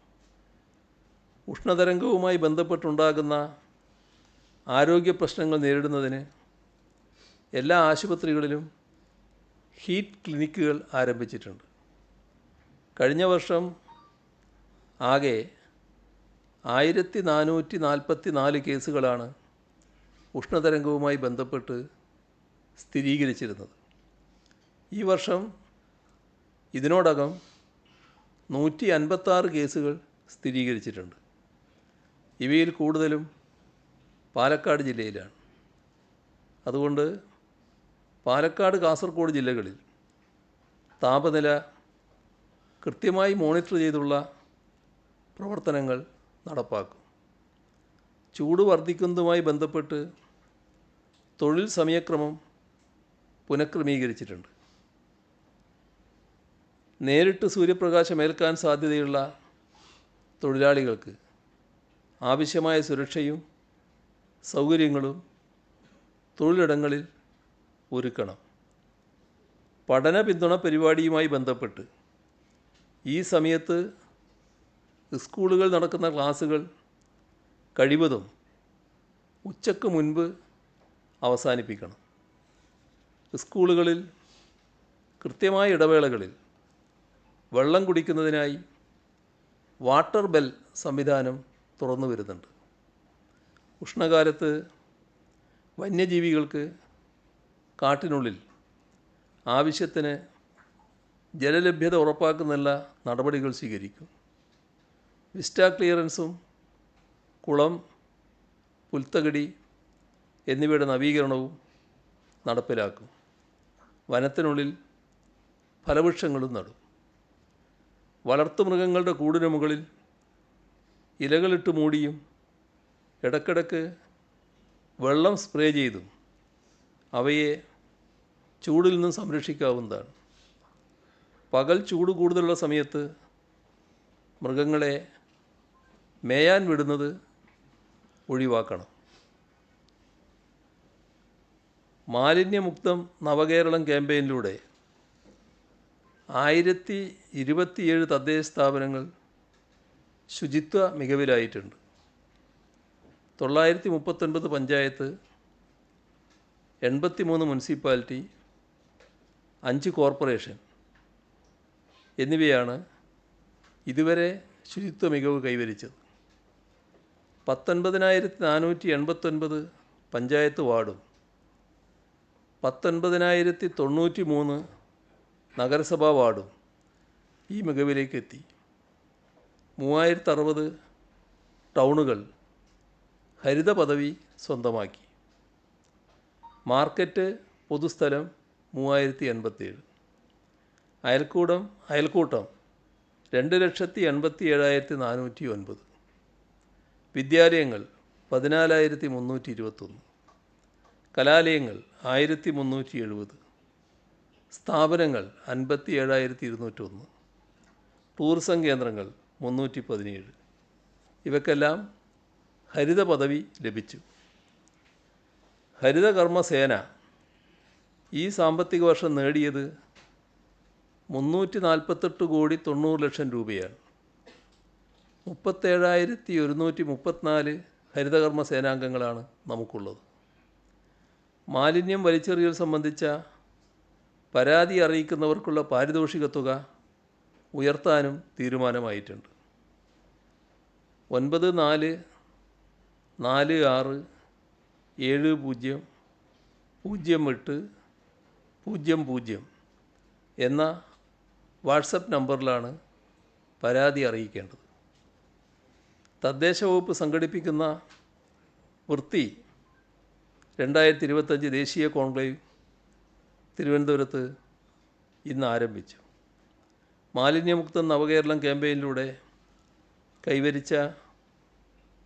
ഉഷ്ണതരംഗവുമായി ബന്ധപ്പെട്ടുണ്ടാകുന്ന ആരോഗ്യ പ്രശ്നങ്ങൾ നേരിടുന്നതിന് എല്ലാ ആശുപത്രികളിലും ഹീറ്റ് ക്ലിനിക്കുകൾ ആരംഭിച്ചിട്ടുണ്ട്. കഴിഞ്ഞ വർഷം ആകെ 1444 കേസുകളാണ് ഉഷ്ണതരംഗവുമായി ബന്ധപ്പെട്ട് സ്ഥിരീകരിച്ചിരുന്നത്. ഈ വർഷം ഇതിനോടകം 156 കേസുകൾ സ്ഥിരീകരിച്ചിട്ടുണ്ട്. ഇവയിൽ കൂടുതലും പാലക്കാട് ജില്ലയിലാണ്. അതുകൊണ്ട് പാലക്കാട്, കാസർഗോഡ് ജില്ലകളിൽ താപനില കൃത്യമായി മോണിറ്റർ ചെയ്തുള്ള പ്രവർത്തനങ്ങൾ നടപ്പാക്കും. ചൂട് വർദ്ധിക്കുന്നതുമായി ബന്ധപ്പെട്ട് തൊഴിൽ സമയക്രമം പുനഃക്രമീകരിച്ചിട്ടുണ്ട്. നേരിട്ട് സൂര്യപ്രകാശം ഏൽക്കാൻ സാധ്യതയുള്ള തൊഴിലാളികൾക്ക് ആവശ്യമായ സുരക്ഷയും സൗകര്യങ്ങളും തൊഴിലിടങ്ങളിൽ ഒരുക്കണം. പഠന പിന്തുണ പരിപാടിയുമായി ബന്ധപ്പെട്ട് ഈ സമയത്ത് സ്കൂളുകൾ നടക്കുന്ന ക്ലാസ്സുകൾ കഴിവതും ഉച്ചയ്ക്ക് മുൻപ് അവസാനിപ്പിക്കണം. സ്കൂളുകളിൽ കൃത്യമായ ഇടവേളകളിൽ വെള്ളം കുടിക്കുന്നതിനായി വാട്ടർ ബെൽ സംവിധാനം തുറന്നു വരുന്നുണ്ട്. ഉഷ്ണകാലത്ത് വന്യജീവികൾക്ക് കാട്ടിനുള്ളിൽ ആവശ്യത്തിന് ജലലഭ്യത ഉറപ്പാക്കുന്നതിനുള്ള നടപടികൾ സ്വീകരിക്കും. വിസ്റ്റ ക്ലിയറൻസും കുളം, പുൽത്തകടി എന്നിവയുടെ നവീകരണവും നടപ്പിലാക്കും. വനത്തിനുള്ളിൽ ഫലവൃക്ഷങ്ങളും നടും. വളർത്തുമൃഗങ്ങളുടെ കൂടിന് മുകളിൽ ഇലകളിട്ട് മൂടിയും ഇടയ്ക്കിടയ്ക്ക് വെള്ളം സ്പ്രേ ചെയ്തും അവയെ ചൂടിൽ നിന്നും സംരക്ഷിക്കാവുന്നതാണ്. പകൽ ചൂട് കൂടുതലുള്ള സമയത്ത് മൃഗങ്ങളെ മേയാൻ വിടുന്നത് ഒഴിവാക്കണം. മാലിന്യമുക്തം നവകേരളം ക്യാമ്പയിനിലൂടെ 1027 തദ്ദേശ സ്ഥാപനങ്ങൾ ശുചിത്വ മികവിലായിട്ടുണ്ട്. 939 പഞ്ചായത്ത്, 83 മുനിസിപ്പാലിറ്റി, 5 കോർപ്പറേഷൻ എന്നിവയാണ് ഇതുവരെ ശുചിത്വ മികവ് കൈവരിച്ചത്. 19,489 പഞ്ചായത്ത് വാർഡും 19,093 നഗരസഭാ വാർഡും ഈ മികവിലേക്ക് എത്തി. 3,060 ടൗണുകൾ ഹരിത പദവി സ്വന്തമാക്കി. മാർക്കറ്റ് പൊതുസ്ഥലം 3,087. അയൽക്കൂട്ടം 2,87,409. വിദ്യാലയങ്ങൾ 14,321. കലാലയങ്ങൾ 1,370. സ്ഥാപനങ്ങൾ 57,201. ടൂറിസം കേന്ദ്രങ്ങൾ 317. ഇവയ്ക്കെല്ലാം ഹരിത പദവി ലഭിച്ചു. ഹരിതകർമ്മസേന ഈ സാമ്പത്തിക വർഷം നേടിയത് 348,90,00,000 രൂപയാണ്. 37,134 ഹരിതകർമ്മ സേനാംഗങ്ങളാണ് നമുക്കുള്ളത്. മാലിന്യം വലിച്ചെറിയൽ സംബന്ധിച്ച പരാതി അറിയിക്കുന്നവർക്കുള്ള പാരിതോഷിക തുക ഉയർത്താനും തീരുമാനമായിട്ടുണ്ട്. 9446700800 എന്ന വാട്സപ്പ് നമ്പറിലാണ് പരാതി അറിയിക്കേണ്ടത്. തദ്ദേശ വകുപ്പ് സംഘടിപ്പിക്കുന്ന വൃത്തി 2025 ദേശീയ കോൺക്ലേവ് തിരുവനന്തപുരത്ത് ഇന്ന് ആരംഭിച്ചു. മാലിന്യമുക്തം നവകേരളം ക്യാമ്പയിനിലൂടെ കൈവരിച്ച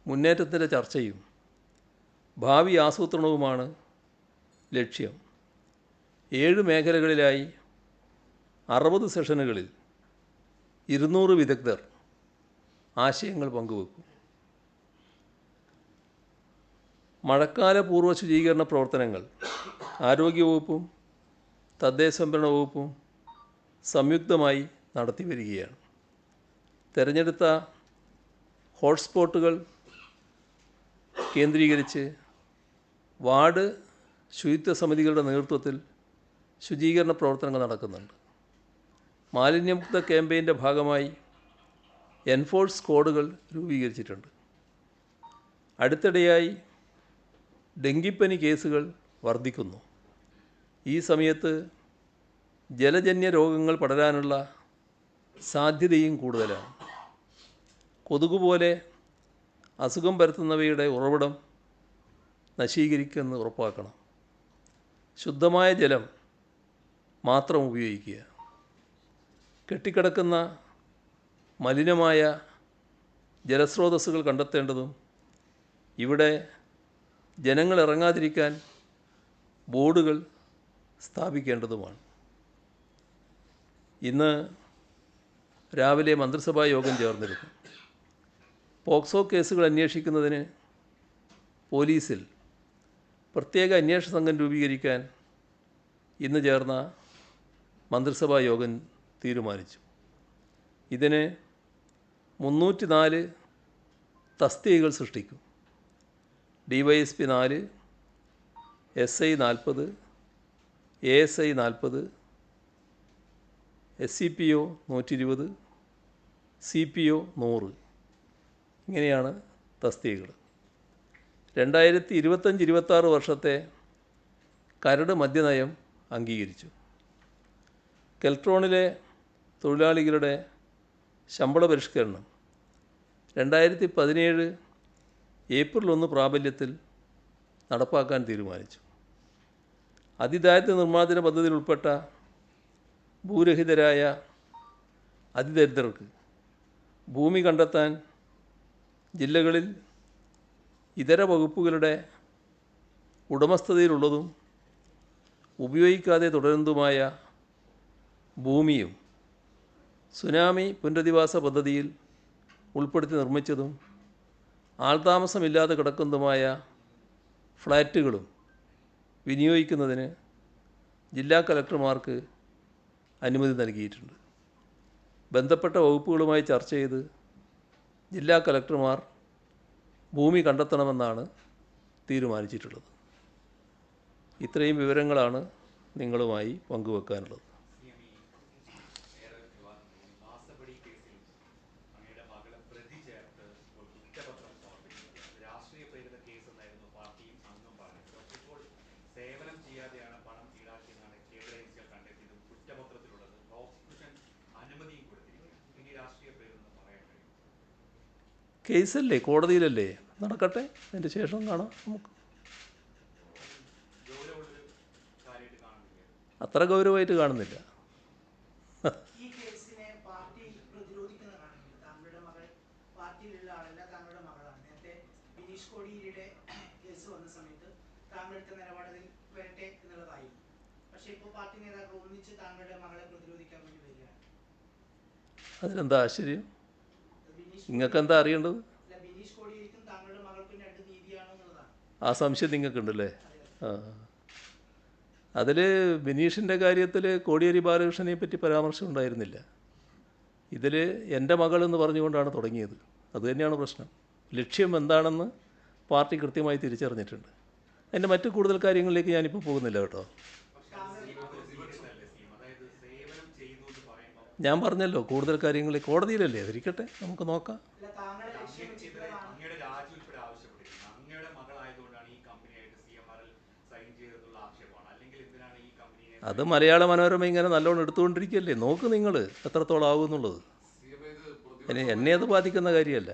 മുന്നേറ്റത്തിൻ്റെ ചർച്ചയും ഭാവി ആസൂത്രണവുമാണ് ലക്ഷ്യം. 7 മേഖലകളിലായി 60 സെഷനുകളിൽ 200 വിദഗ്ധർ ആശയങ്ങൾ പങ്കുവെക്കും. മഴക്കാല പൂർവ്വ ശുചീകരണ പ്രവർത്തനങ്ങൾ ആരോഗ്യവകുപ്പും തദ്ദേശ സംഭരണ വകുപ്പും സംയുക്തമായി നടത്തി വരികയാണ്. തിരഞ്ഞെടുത്ത ഹോട്ട്സ്പോട്ടുകൾ കേന്ദ്രീകരിച്ച് വാർഡ് ശുചിത്വ സമിതികളുടെ നേതൃത്വത്തിൽ ശുചീകരണ പ്രവർത്തനങ്ങൾ നടക്കുന്നുണ്ട്. മാലിന്യമുക്ത ക്യാമ്പയിൻ്റെ ഭാഗമായി എൻഫോഴ്സ് സ്ക്വാഡുകൾ രൂപീകരിച്ചിട്ടുണ്ട്. അടുത്തിടെയായി ഡെങ്കിപ്പനി കേസുകൾ വർദ്ധിക്കുന്നു. ഈ സമയത്ത് ജലജന്യ രോഗങ്ങൾ പടരാനുള്ള സാധ്യതയും കൂടുതലാണ്. കൊതുക് പോലെ അസുഖം പരത്തുന്നവയുടെ ഉറവിടം നശീകരിക്കുന്നത് ഉറപ്പാക്കണം. ശുദ്ധമായ ജലം മാത്രം ഉപയോഗിക്കുക. കെട്ടിക്കിടക്കുന്ന മലിനമായ ജലസ്രോതസ്സുകൾ കണ്ടെത്തേണ്ടതും ഇവിടെ ജനങ്ങൾ ഇറങ്ങാതിരിക്കാൻ ബോർഡുകൾ സ്ഥാപിക്കേണ്ടതുമാണ്. ഇന്ന് രാവിലെ മന്ത്രിസഭാ യോഗം ചേർന്നിരുന്നു. പോക്സോ കേസുകൾ അന്വേഷിക്കുന്നതിന് പോലീസിൽ പ്രത്യേക അന്വേഷണ സംഘം രൂപീകരിക്കാൻ ഇന്ന് ചേർന്ന മന്ത്രിസഭാ യോഗം തീരുമാനിച്ചു. ഇതിന് 304 തസ്തികകൾ സൃഷ്ടിക്കും. DYSP 4, SI 40, ASI 40, SCPO 120, CPO 100 ഇങ്ങനെയാണ് തസ്തികകൾ. 2025-26 വർഷത്തെ കരട് മദ്യനയം അംഗീകരിച്ചു. കെൽട്രോണിലെ തൊഴിലാളികളുടെ ശമ്പള പരിഷ്കരണം 2017 ഏപ്രിൽ 1 പ്രാബല്യത്തിൽ നടപ്പാക്കാൻ തീരുമാനിച്ചു. അതിദാരിദ്ര്യ നിർമ്മാർജ്ജന പദ്ധതിയിൽ ഉൾപ്പെട്ട ഭൂരഹിതരായ അതിദരിദ്രർക്ക് ഭൂമി കണ്ടെത്താൻ ജില്ലകളിൽ ഇതര വകുപ്പുകളുടെ ഉടമസ്ഥതയിലുള്ളതും ഉപയോഗിക്കാതെ തുടരുന്നതുമായ ഭൂമിയും സുനാമി പുനരധിവാസ പദ്ധതിയിൽ ഉൾപ്പെടുത്തി നിർമ്മിച്ചതും ആൾതാമസമില്ലാതെ കിടക്കുന്നതുമായ ഫ്ലാറ്റുകളും വിനിയോഗിക്കുന്നതിന് ജില്ലാ കലക്ടർമാർക്ക് അനുമതി നൽകിയിട്ടുണ്ട്. ബന്ധപ്പെട്ട വകുപ്പുകളുമായി ചർച്ച ചെയ്ത് ജില്ലാ കലക്ടർമാർ ഭൂമി കണ്ടെത്തണമെന്നാണ് തീരുമാനിച്ചിട്ടുള്ളത്. ഇത്രയും വിവരങ്ങളാണ് നിങ്ങളുമായി പങ്കുവെക്കാനുള്ളത്. കേസല്ലേ, കോടതിയിലല്ലേ, നടക്കട്ടെ, അതിൻ്റെ ശേഷം കാണാം. നമുക്ക് അത്ര ഗൗരവമായിട്ട് കാണുന്നില്ല. ഈ കേസിനെ പാർട്ടി പ്രതിരോധിക്കുന്നതാണെങ്കിൽ താങ്കളുടെ മകൾ പാർട്ടിയിലുള്ള ആളല്ല, താങ്കളുടെ മകളാണ്. നേരത്തെ ബിനീഷ് കോടിയേരിയുടെ കേസ് വന്ന സമയത്ത് താങ്കളുടെ നിലപാടിൽ വരട്ടെ എന്നുള്ളതായിരുന്നു. പക്ഷേ ഇപ്പോൾ പാർട്ടി നേതാക്കൾ ഒന്നിച്ച് താങ്കളുടെ മകളെ പ്രതിരോധിക്കാൻ വേണ്ടി വരികയാണ്. അതിലെന്താ ആശ്ചര്യം? നിങ്ങൾക്ക് എന്താ അറിയേണ്ടത്? ബിനീഷ് കോടിയേരിക്കും താങ്കളുടെ മകൾക്കും രണ്ട് നീതിയാണോ എന്നുള്ളതാണ് ആ സംശയം നിങ്ങൾക്കുണ്ടല്ലേ? അതിൽ ബിനീഷിൻ്റെ കാര്യത്തിൽ കോടിയേരി ബാലകൃഷ്ണനെ പറ്റി പരാമർശം ഉണ്ടായിരുന്നില്ല. ഇതിൽ എൻ്റെ മകളെന്ന് പറഞ്ഞുകൊണ്ടാണ് തുടങ്ങിയത്. അതുതന്നെയാണ് പ്രശ്നം. ലക്ഷ്യം എന്താണെന്ന് പാർട്ടി കൃത്യമായി തിരിച്ചറിഞ്ഞിട്ടുണ്ട്. അതിൻ്റെ മറ്റു കൂടുതൽ കാര്യങ്ങളിലേക്ക് ഞാനിപ്പോൾ പോകുന്നില്ല കേട്ടോ. ഞാൻ പറഞ്ഞല്ലോ, കൂടുതൽ കാര്യങ്ങൾ കോടതിയിലല്ലേ, അതിരിക്കട്ടെ, നമുക്ക് നോക്കാം. അത് മലയാള മനോരമ ഇങ്ങനെ നല്ലോണം എടുത്തുകൊണ്ടിരിക്കുകയല്ലേ, നോക്ക് നിങ്ങൾ എത്രത്തോളം ആകും എന്നുള്ളത്. എന്നെ അത് ബാധിക്കുന്ന കാര്യമല്ല.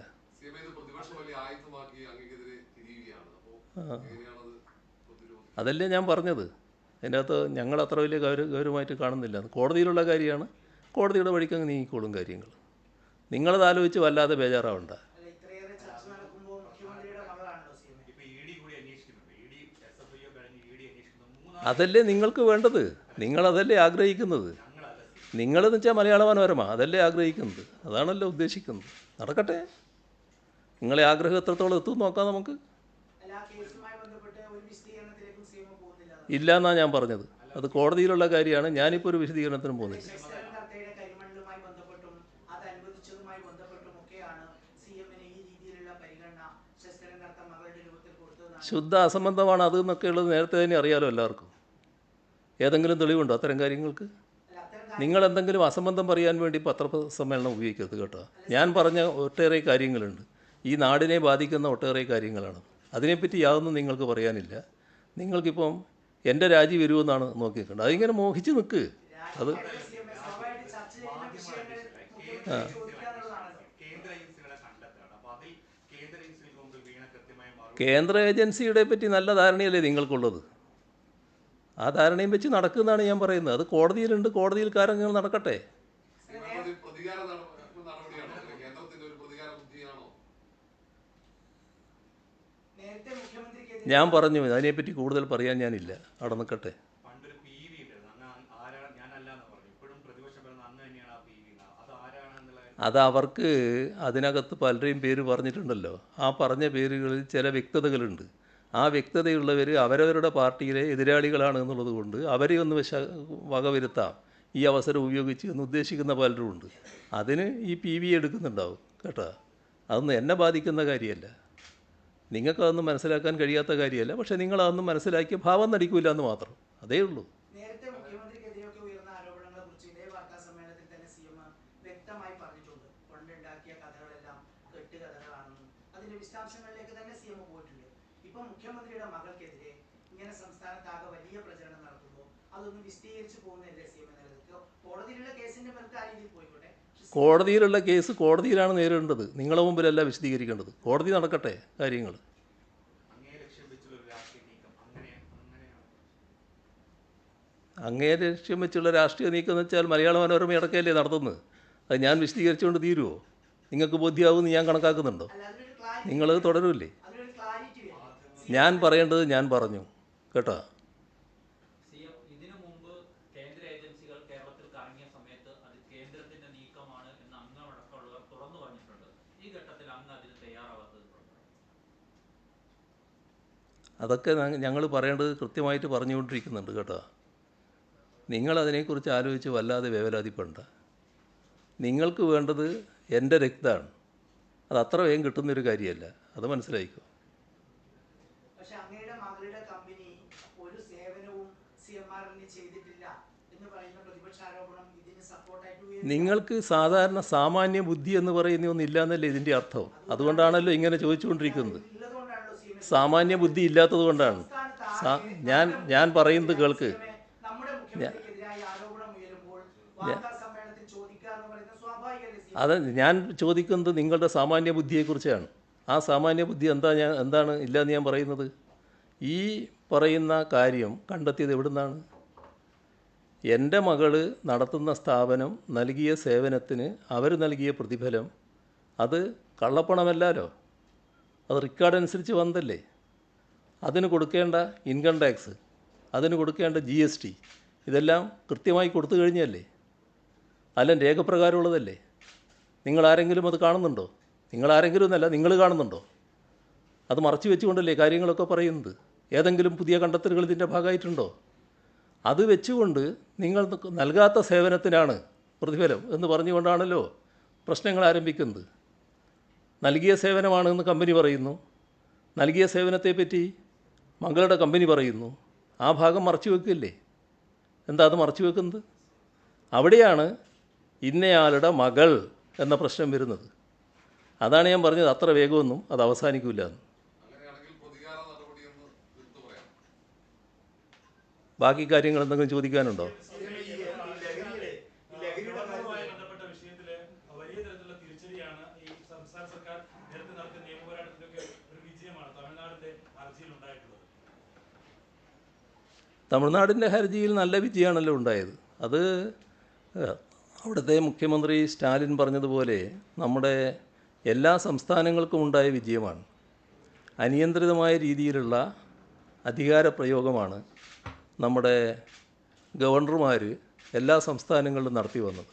അതല്ലേ ഞാൻ പറഞ്ഞത്. അതിൻ്റെ അകത്ത് ഞങ്ങൾ അത്ര വലിയ ഗൗരവമായിട്ട് കാണുന്നില്ല. കോടതിയിലുള്ള കാര്യമാണ്, കോടതിയുടെ വഴിക്കങ്ങ് നീങ്ങിക്കോളും കാര്യങ്ങൾ. നിങ്ങളത് ആലോചിച്ച് വല്ലാതെ ബേജാറാവണ്ട. അതല്ലേ നിങ്ങൾക്ക് വേണ്ടത്, നിങ്ങളതല്ലേ ആഗ്രഹിക്കുന്നത്. നിങ്ങളെന്ന് വെച്ചാൽ മലയാള മനോരമ അതല്ലേ ആഗ്രഹിക്കുന്നത്, അതാണല്ലോ ഉദ്ദേശിക്കുന്നത്. നടക്കട്ടെ, നിങ്ങളെ ആഗ്രഹം എത്രത്തോളം എത്തും നോക്കാം നമുക്ക്. ഇല്ല എന്നാണ് ഞാൻ പറഞ്ഞത്. അത് കോടതിയിലുള്ള കാര്യമാണ്. ഞാനിപ്പോൾ ഒരു വിശദീകരണത്തിനും പോകുന്നില്ല. ശുദ്ധ അസംബന്ധമാണ് അത് എന്നൊക്കെ ഉള്ളത് നേരത്തെ തന്നെ അറിയാലോ എല്ലാവർക്കും. ഏതെങ്കിലും തെളിവുണ്ടോ അത്തരം കാര്യങ്ങൾക്ക്? നിങ്ങളെന്തെങ്കിലും അസംബന്ധം പറയാൻ വേണ്ടി പത്രസമ്മേളനം ഉപയോഗിക്കരുത് കേട്ടോ. ഞാൻ പറഞ്ഞ ഒട്ടേറെ കാര്യങ്ങളുണ്ട്, ഈ നാടിനെ ബാധിക്കുന്ന ഒട്ടേറെ കാര്യങ്ങളാണ്. അതിനെപ്പറ്റി യാതൊന്നും നിങ്ങൾക്ക് പറയാനില്ല. നിങ്ങൾക്കിപ്പം എൻ്റെ രാജി വരുമെന്നാണ് നോക്കിയിട്ടുണ്ട്. അതിങ്ങനെ മോഹിച്ച് നിൽക്ക്. അത് കേന്ദ്ര ഏജൻസിയുടെ പറ്റി നല്ല ധാരണയല്ലേ നിങ്ങൾക്കുള്ളത്? ആ ധാരണയും വെച്ച് നടക്കുന്നതാണ് ഞാൻ പറയുന്നത്. അത് കോടതിയിലുണ്ട്, കോടതിയിൽ കാര്യങ്ങൾ നടക്കട്ടെ. ഞാൻ പറഞ്ഞു, അതിനെപ്പറ്റി കൂടുതൽ പറയാൻ ഞാനില്ല, അവിടെ നിൽക്കട്ടെ. അത് അവർക്ക് അതിനകത്ത് പലരെയും പേര് പറഞ്ഞിട്ടുണ്ടല്ലോ. ആ പറഞ്ഞ പേരുകളിൽ ചില വ്യക്തതകളുണ്ട്. ആ വ്യക്തതയുള്ളവർ അവരവരുടെ പാർട്ടിയിലെ എതിരാളികളാണ് എന്നുള്ളത് കൊണ്ട് അവരെ ഒന്ന് വകവരുത്താം ഈ അവസരം ഉപയോഗിച്ച് എന്ന് ഉദ്ദേശിക്കുന്ന പലരുമുണ്ട്. അതിന് ഈ PV എടുക്കുന്നുണ്ടാവും കേട്ടോ. അതൊന്നും എന്നെ ബാധിക്കുന്ന കാര്യമല്ല, നിങ്ങൾക്കതൊന്നും മനസ്സിലാക്കാൻ കഴിയാത്ത കാര്യമല്ല. പക്ഷേ നിങ്ങളതൊന്നും മനസ്സിലാക്കിയ ഭാവം നടിക്കില്ല എന്ന് മാത്രം, അതേ ഉള്ളൂ. മുഖ്യമന്ത്രിയുടെ മകൾക്കെതിരെ ഇങ്ങനെ സംസ്ഥാനത്താകെ വലിയ പ്രചരണം നടത്തുമ്പോൾ അതൊന്നും വിശദീകരിച്ചു പോകുന്നില്ലേ CM എന്നുള്ളത്? കോടതിയിലുള്ള കേസിന്റെ പേർക്ക് ആ രീതിയിൽ പോയിക്കോട്ടെ. കോടതിയിലുള്ള കേസ് കോടതിയിലാണ് നേരിടേണ്ടത്, നിങ്ങളെ മുമ്പിലല്ല വിശദീകരിക്കേണ്ടത്. കോടതി നടക്കട്ടെ കാര്യങ്ങൾ. അങ്ങേ ലക്ഷ്യം വെച്ചുള്ള രാഷ്ട്രീയ നീക്കം എന്ന് വെച്ചാൽ മലയാള മനോരമ ഇടയ്ക്കല്ലേ നടത്തുന്നത്. അത് ഞാൻ വിശദീകരിച്ചുകൊണ്ട് തീരുമോ? നിങ്ങൾക്ക് ബോധ്യമാകുമെന്ന് ഞാൻ കണക്കാക്കുന്നുണ്ടോ? നിങ്ങളത് തുടരില്ലേ? ഞാൻ പറയേണ്ടത് ഞാൻ പറഞ്ഞു കേട്ടോ. ഇതിനു മുമ്പ് കേന്ദ്ര ഏജൻസികൾ കേരളത്തിൽ കറങ്ങിയ സമയത്ത് അത് കേന്ദ്രത്തിന്റെ നീക്കമാണ് എന്ന് അങ്ങടക്കമുള്ളവർ തുറന്നു പറഞ്ഞിട്ടുണ്ട്. ഈ അതൊക്കെ ഞങ്ങൾ പറയേണ്ടത് കൃത്യമായിട്ട് പറഞ്ഞുകൊണ്ടിരിക്കുന്നുണ്ട് കേട്ടോ. നിങ്ങളതിനെക്കുറിച്ച് ആലോചിച്ച് വല്ലാതെ വേവലാതിപ്പെടണ്ട. നിങ്ങൾക്ക് വേണ്ടത് എൻ്റെ രക്തമാണ്. അത് അത്ര വേഗം കിട്ടുന്നൊരു കാര്യമല്ല, അത് മനസ്സിലായിക്കോ. പക്ഷെ അങ്ങയുടെ മകളുടെ കമ്പനി ഒരു സേവനവും CMRL ചെയ്തിട്ടില്ല എന്ന് പറയുന്ന പ്രതിപക്ഷ ആരോപണം ഇതിന് സപ്പോർട്ടായിട്ട് നിങ്ങൾക്ക് സാധാരണ സാമാന്യ ബുദ്ധി എന്ന് പറയുന്ന ഒന്നില്ല എന്നല്ലേ ഇതിൻ്റെ അർത്ഥം. അതുകൊണ്ടാണല്ലോ ഇങ്ങനെ ചോദിച്ചുകൊണ്ടിരിക്കുന്നത്. സാമാന്യ ബുദ്ധി ഇല്ലാത്തത് കൊണ്ടാണ്. ഞാൻ പറയുന്നത് കേൾക്ക്. നമ്മുടെ മുഖ്യമന്ത്രിക്കെതിരായ ആരോപണം ഉയരുമ്പോൾ വാർത്താ സമ്മേളനത്തിൽ ചോദിക്കുക എന്ന് പറയുന്നത് സ്വാഭാവികമല്ലേ? അത് ഞാൻ ചോദിക്കുന്നത് നിങ്ങളുടെ സാമാന്യ ബുദ്ധിയെക്കുറിച്ചാണ്. ആ സാമാന്യ ബുദ്ധി എന്താണ് ഇല്ലയെന്ന് ഞാൻ പറയുന്നത്. ഈ പറയുന്ന കാര്യം കണ്ടെത്തിയത് എവിടുന്നാണ്? എൻ്റെ മകള് നടത്തുന്ന സ്ഥാപനം നൽകിയ സേവനത്തിന് അവർ നൽകിയ പ്രതിഫലം അത് കള്ളപ്പണമല്ലല്ലോ, അത് റെക്കോർഡ് അനുസരിച്ച് വന്നതല്ലേ. അതിന് കൊടുക്കേണ്ട ഇൻകം ടാക്സ്, അതിന് കൊടുക്കേണ്ട GST ഇതെല്ലാം കൃത്യമായി കൊടുത്തു കഴിഞ്ഞല്ലേ. അതെല്ലാം രേഖപ്രകാരമുള്ളതല്ലേ. നിങ്ങളാരെങ്കിലും അത് കാണുന്നുണ്ടോ? നിങ്ങളാരെങ്കിലും എന്നല്ല, നിങ്ങൾ കാണുന്നുണ്ടോ? അത് മറച്ചു വെച്ചുകൊണ്ടല്ലേ കാര്യങ്ങളൊക്കെ പറയുന്നത്. ഏതെങ്കിലും പുതിയ കണ്ടെത്തലുകൾ ഇതിൻ്റെ ഭാഗമായിട്ടുണ്ടോ? അത് വെച്ചുകൊണ്ട് നിങ്ങൾ നൽകാത്ത സേവനത്തിനാണ് പ്രതിഫലം എന്ന് പറഞ്ഞുകൊണ്ടാണല്ലോ പ്രശ്നങ്ങൾ ആരംഭിക്കുന്നത്. നൽകിയ സേവനമാണെന്ന് കമ്പനി പറയുന്നു, നൽകിയ സേവനത്തെപ്പറ്റി മകളുടെ കമ്പനി പറയുന്നു. ആ ഭാഗം മറച്ചു വെക്കില്ലേ? എന്താ അത് മറച്ചു വെക്കുന്നത്? അവിടെയാണ് ഇന്നയാളുടെ മകൾ എന്ന പ്രശ്നം വരുന്നത്. അതാണ് ഞാൻ പറഞ്ഞത്, അത്ര വേഗമൊന്നും അത് അവസാനിക്കില്ല എന്ന്. ബാക്കി കാര്യങ്ങൾ എന്തെങ്കിലും ചോദിക്കാനുണ്ടോ? തമിഴ്നാടിൻ്റെ ഹർജിയിൽ നല്ല വിജയമാണല്ലോ ഉണ്ടായത്. അത് അവിടുത്തെ മുഖ്യമന്ത്രി സ്റ്റാലിൻ പറഞ്ഞതുപോലെ നമ്മുടെ എല്ലാ സംസ്ഥാനങ്ങൾക്കും ഉണ്ടായ വിജയമാണ്. അനിയന്ത്രിതമായ രീതിയിലുള്ള അധികാരപ്രയോഗമാണ് നമ്മുടെ ഗവർണർമാർ എല്ലാ സംസ്ഥാനങ്ങളിലും നടത്തി വന്നത്.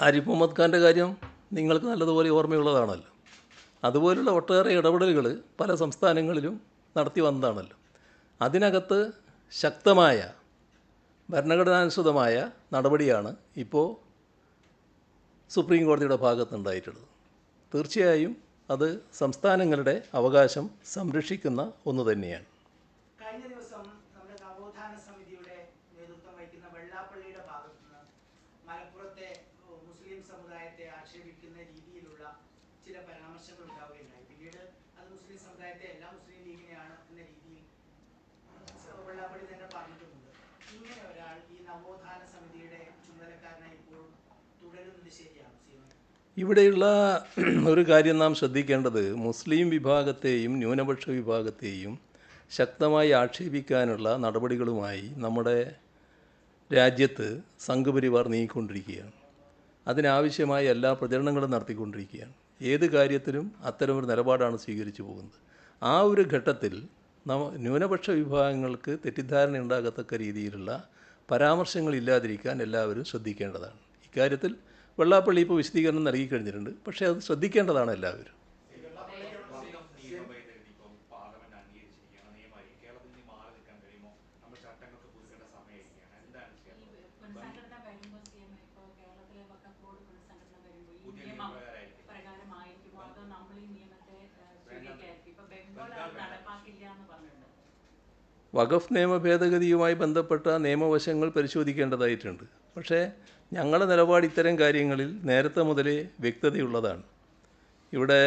ആരിഫ് മുഹമ്മദ് ഖാൻ്റെ കാര്യം നിങ്ങൾക്ക് നല്ലതുപോലെ ഓർമ്മയുള്ളതാണല്ലോ. അതുപോലുള്ള ഒട്ടേറെ ഇടപെടലുകൾ പല സംസ്ഥാനങ്ങളിലും നടത്തി വന്നതാണല്ലോ. അതിനകത്ത് ശക്തമായ ഭരണഘടനാനുസൃതമായ നടപടിയാണ് ഇപ്പോൾ സുപ്രീം കോടതിയുടെ ഭാഗത്തുണ്ടായിട്ടുള്ളത്. തീർച്ചയായും അത് സംസ്ഥാനങ്ങളുടെ അവകാശം സംരക്ഷിക്കുന്ന ഒന്ന് തന്നെയാണ്. കഴിഞ്ഞ ദിവസം നമ്മുടെ നവോത്ഥാന സമിതിയുടെ നേതൃത്വം വഹിക്കുന്ന വെള്ളാപ്പള്ളിയുടെ ഭാഗത്തുനിന്ന് മലപ്പുറത്തെ മുസ്ലിം സമുദായത്തെ ആക്ഷേപിക്കുന്ന രീതിയിലുള്ള ചില പരാമർശങ്ങൾ ഉണ്ടാവുകയുണ്ടായി. പിന്നീട് അത് മുസ്ലിം സമുദായത്തെ എല്ലാ മുസ്ലിം ലീഗിനെയാണ് എന്ന രീതിയിൽ വെള്ളാപ്പള്ളി തന്നെ പറഞ്ഞിട്ടുമുണ്ട്. ഇങ്ങനെ ഒരാൾ ഈ നവോത്ഥാന സമിതിയുടെ ചുമതലക്കാരനായി ഇപ്പോഴും തുടരുന്നത് ശരിയാണ്? ഇവിടെയുള്ള ഒരു കാര്യം നാം ശ്രദ്ധിക്കേണ്ടത്, മുസ്ലിം വിഭാഗത്തെയും ന്യൂനപക്ഷ വിഭാഗത്തെയും ശക്തമായി ആക്ഷേപിക്കാനുള്ള നടപടികളുമായി നമ്മുടെ രാജ്യത്ത് സംഘപരിവാർ നീങ്ങിക്കൊണ്ടിരിക്കുകയാണ്. അതിനാവശ്യമായ എല്ലാ പ്രചരണങ്ങളും നടത്തിക്കൊണ്ടിരിക്കുകയാണ്. ഏത് കാര്യത്തിലും അത്തരമൊരു നിലപാടാണ് സ്വീകരിച്ചു പോകുന്നത്. ആ ഒരു ഘട്ടത്തിൽ ന്യൂനപക്ഷ വിഭാഗങ്ങൾക്ക് തെറ്റിദ്ധാരണ ഉണ്ടാകത്തക്ക രീതിയിലുള്ള പരാമർശങ്ങളില്ലാതിരിക്കാൻ എല്ലാവരും ശ്രദ്ധിക്കേണ്ടതാണ്. ഇക്കാര്യത്തിൽ വെള്ളാപ്പള്ളി ഇപ്പോൾ വിശദീകരണം നൽകി കഴിഞ്ഞിട്ടുണ്ട്. പക്ഷേ അത് ശ്രദ്ധിക്കേണ്ടതാണ് എല്ലാവരും. വഖഫ് നിയമ ഭേദഗതിയുമായി ബന്ധപ്പെട്ട നിയമവശങ്ങൾ പരിശോധിക്കേണ്ടതായിട്ടുണ്ട്. പക്ഷേ ഞങ്ങളുടെ നിലപാട് ഇത്തരം കാര്യങ്ങളിൽ നേരത്തെ മുതലേ വ്യക്തതയുള്ളതാണ്. ഇവിടെ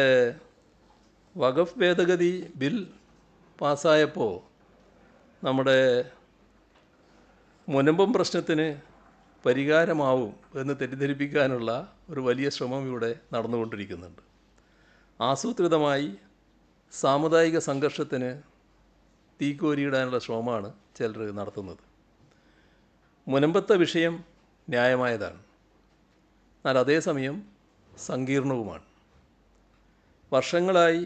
വഖഫ് ഭേദഗതി ബിൽ പാസ്സായപ്പോൾ നമ്മുടെ മുനമ്പം പ്രശ്നത്തിന് പരിഹാരമാവും എന്ന് തെറ്റിദ്ധരിപ്പിക്കാനുള്ള ഒരു വലിയ ശ്രമം ഇവിടെ നടന്നുകൊണ്ടിരിക്കുന്നുണ്ട്. ആസൂത്രിതമായി സാമുദായിക സംഘർഷത്തിന് തീക്കോരിയിടാനുള്ള ശ്രമമാണ് ചിലർ നടത്തുന്നത്. മുനമ്പത്തെ വിഷയം ന്യായമായതാണ്, എന്നാൽ അതേസമയം സങ്കീർണവുമാണ്. വർഷങ്ങളായി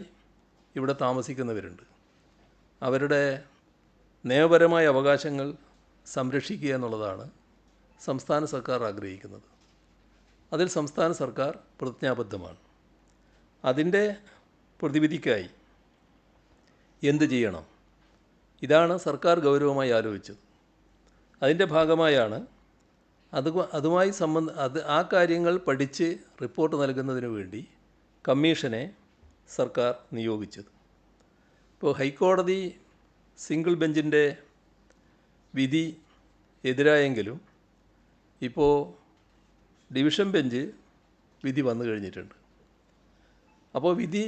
ഇവിടെ താമസിക്കുന്നവരുണ്ട്. അവരുടെ നിയമപരമായ അവകാശങ്ങൾ സംരക്ഷിക്കുക എന്നുള്ളതാണ് സംസ്ഥാന സർക്കാർ ആഗ്രഹിക്കുന്നത്. അതിൽ സംസ്ഥാന സർക്കാർ പ്രതിജ്ഞാബദ്ധമാണ്. അതിൻ്റെ പ്രതിവിധിക്കായി എന്ത് ചെയ്യണം, ഇതാണ് സർക്കാർ ഗൗരവമായി ആലോചിച്ചത്. അതിൻ്റെ ഭാഗമായാണ് അതുമായി ആ കാര്യങ്ങൾ പഠിച്ച് റിപ്പോർട്ട് നൽകുന്നതിന് വേണ്ടി കമ്മീഷനെ സർക്കാർ നിയോഗിച്ചത്. ഇപ്പോൾ ഹൈക്കോടതി സിംഗിൾ ബെഞ്ചിൻ്റെ വിധി എതിരായെങ്കിലും ഇപ്പോൾ ഡിവിഷൻ ബെഞ്ച് വിധി വന്നു കഴിഞ്ഞിട്ടുണ്ട്. അപ്പോൾ വിധി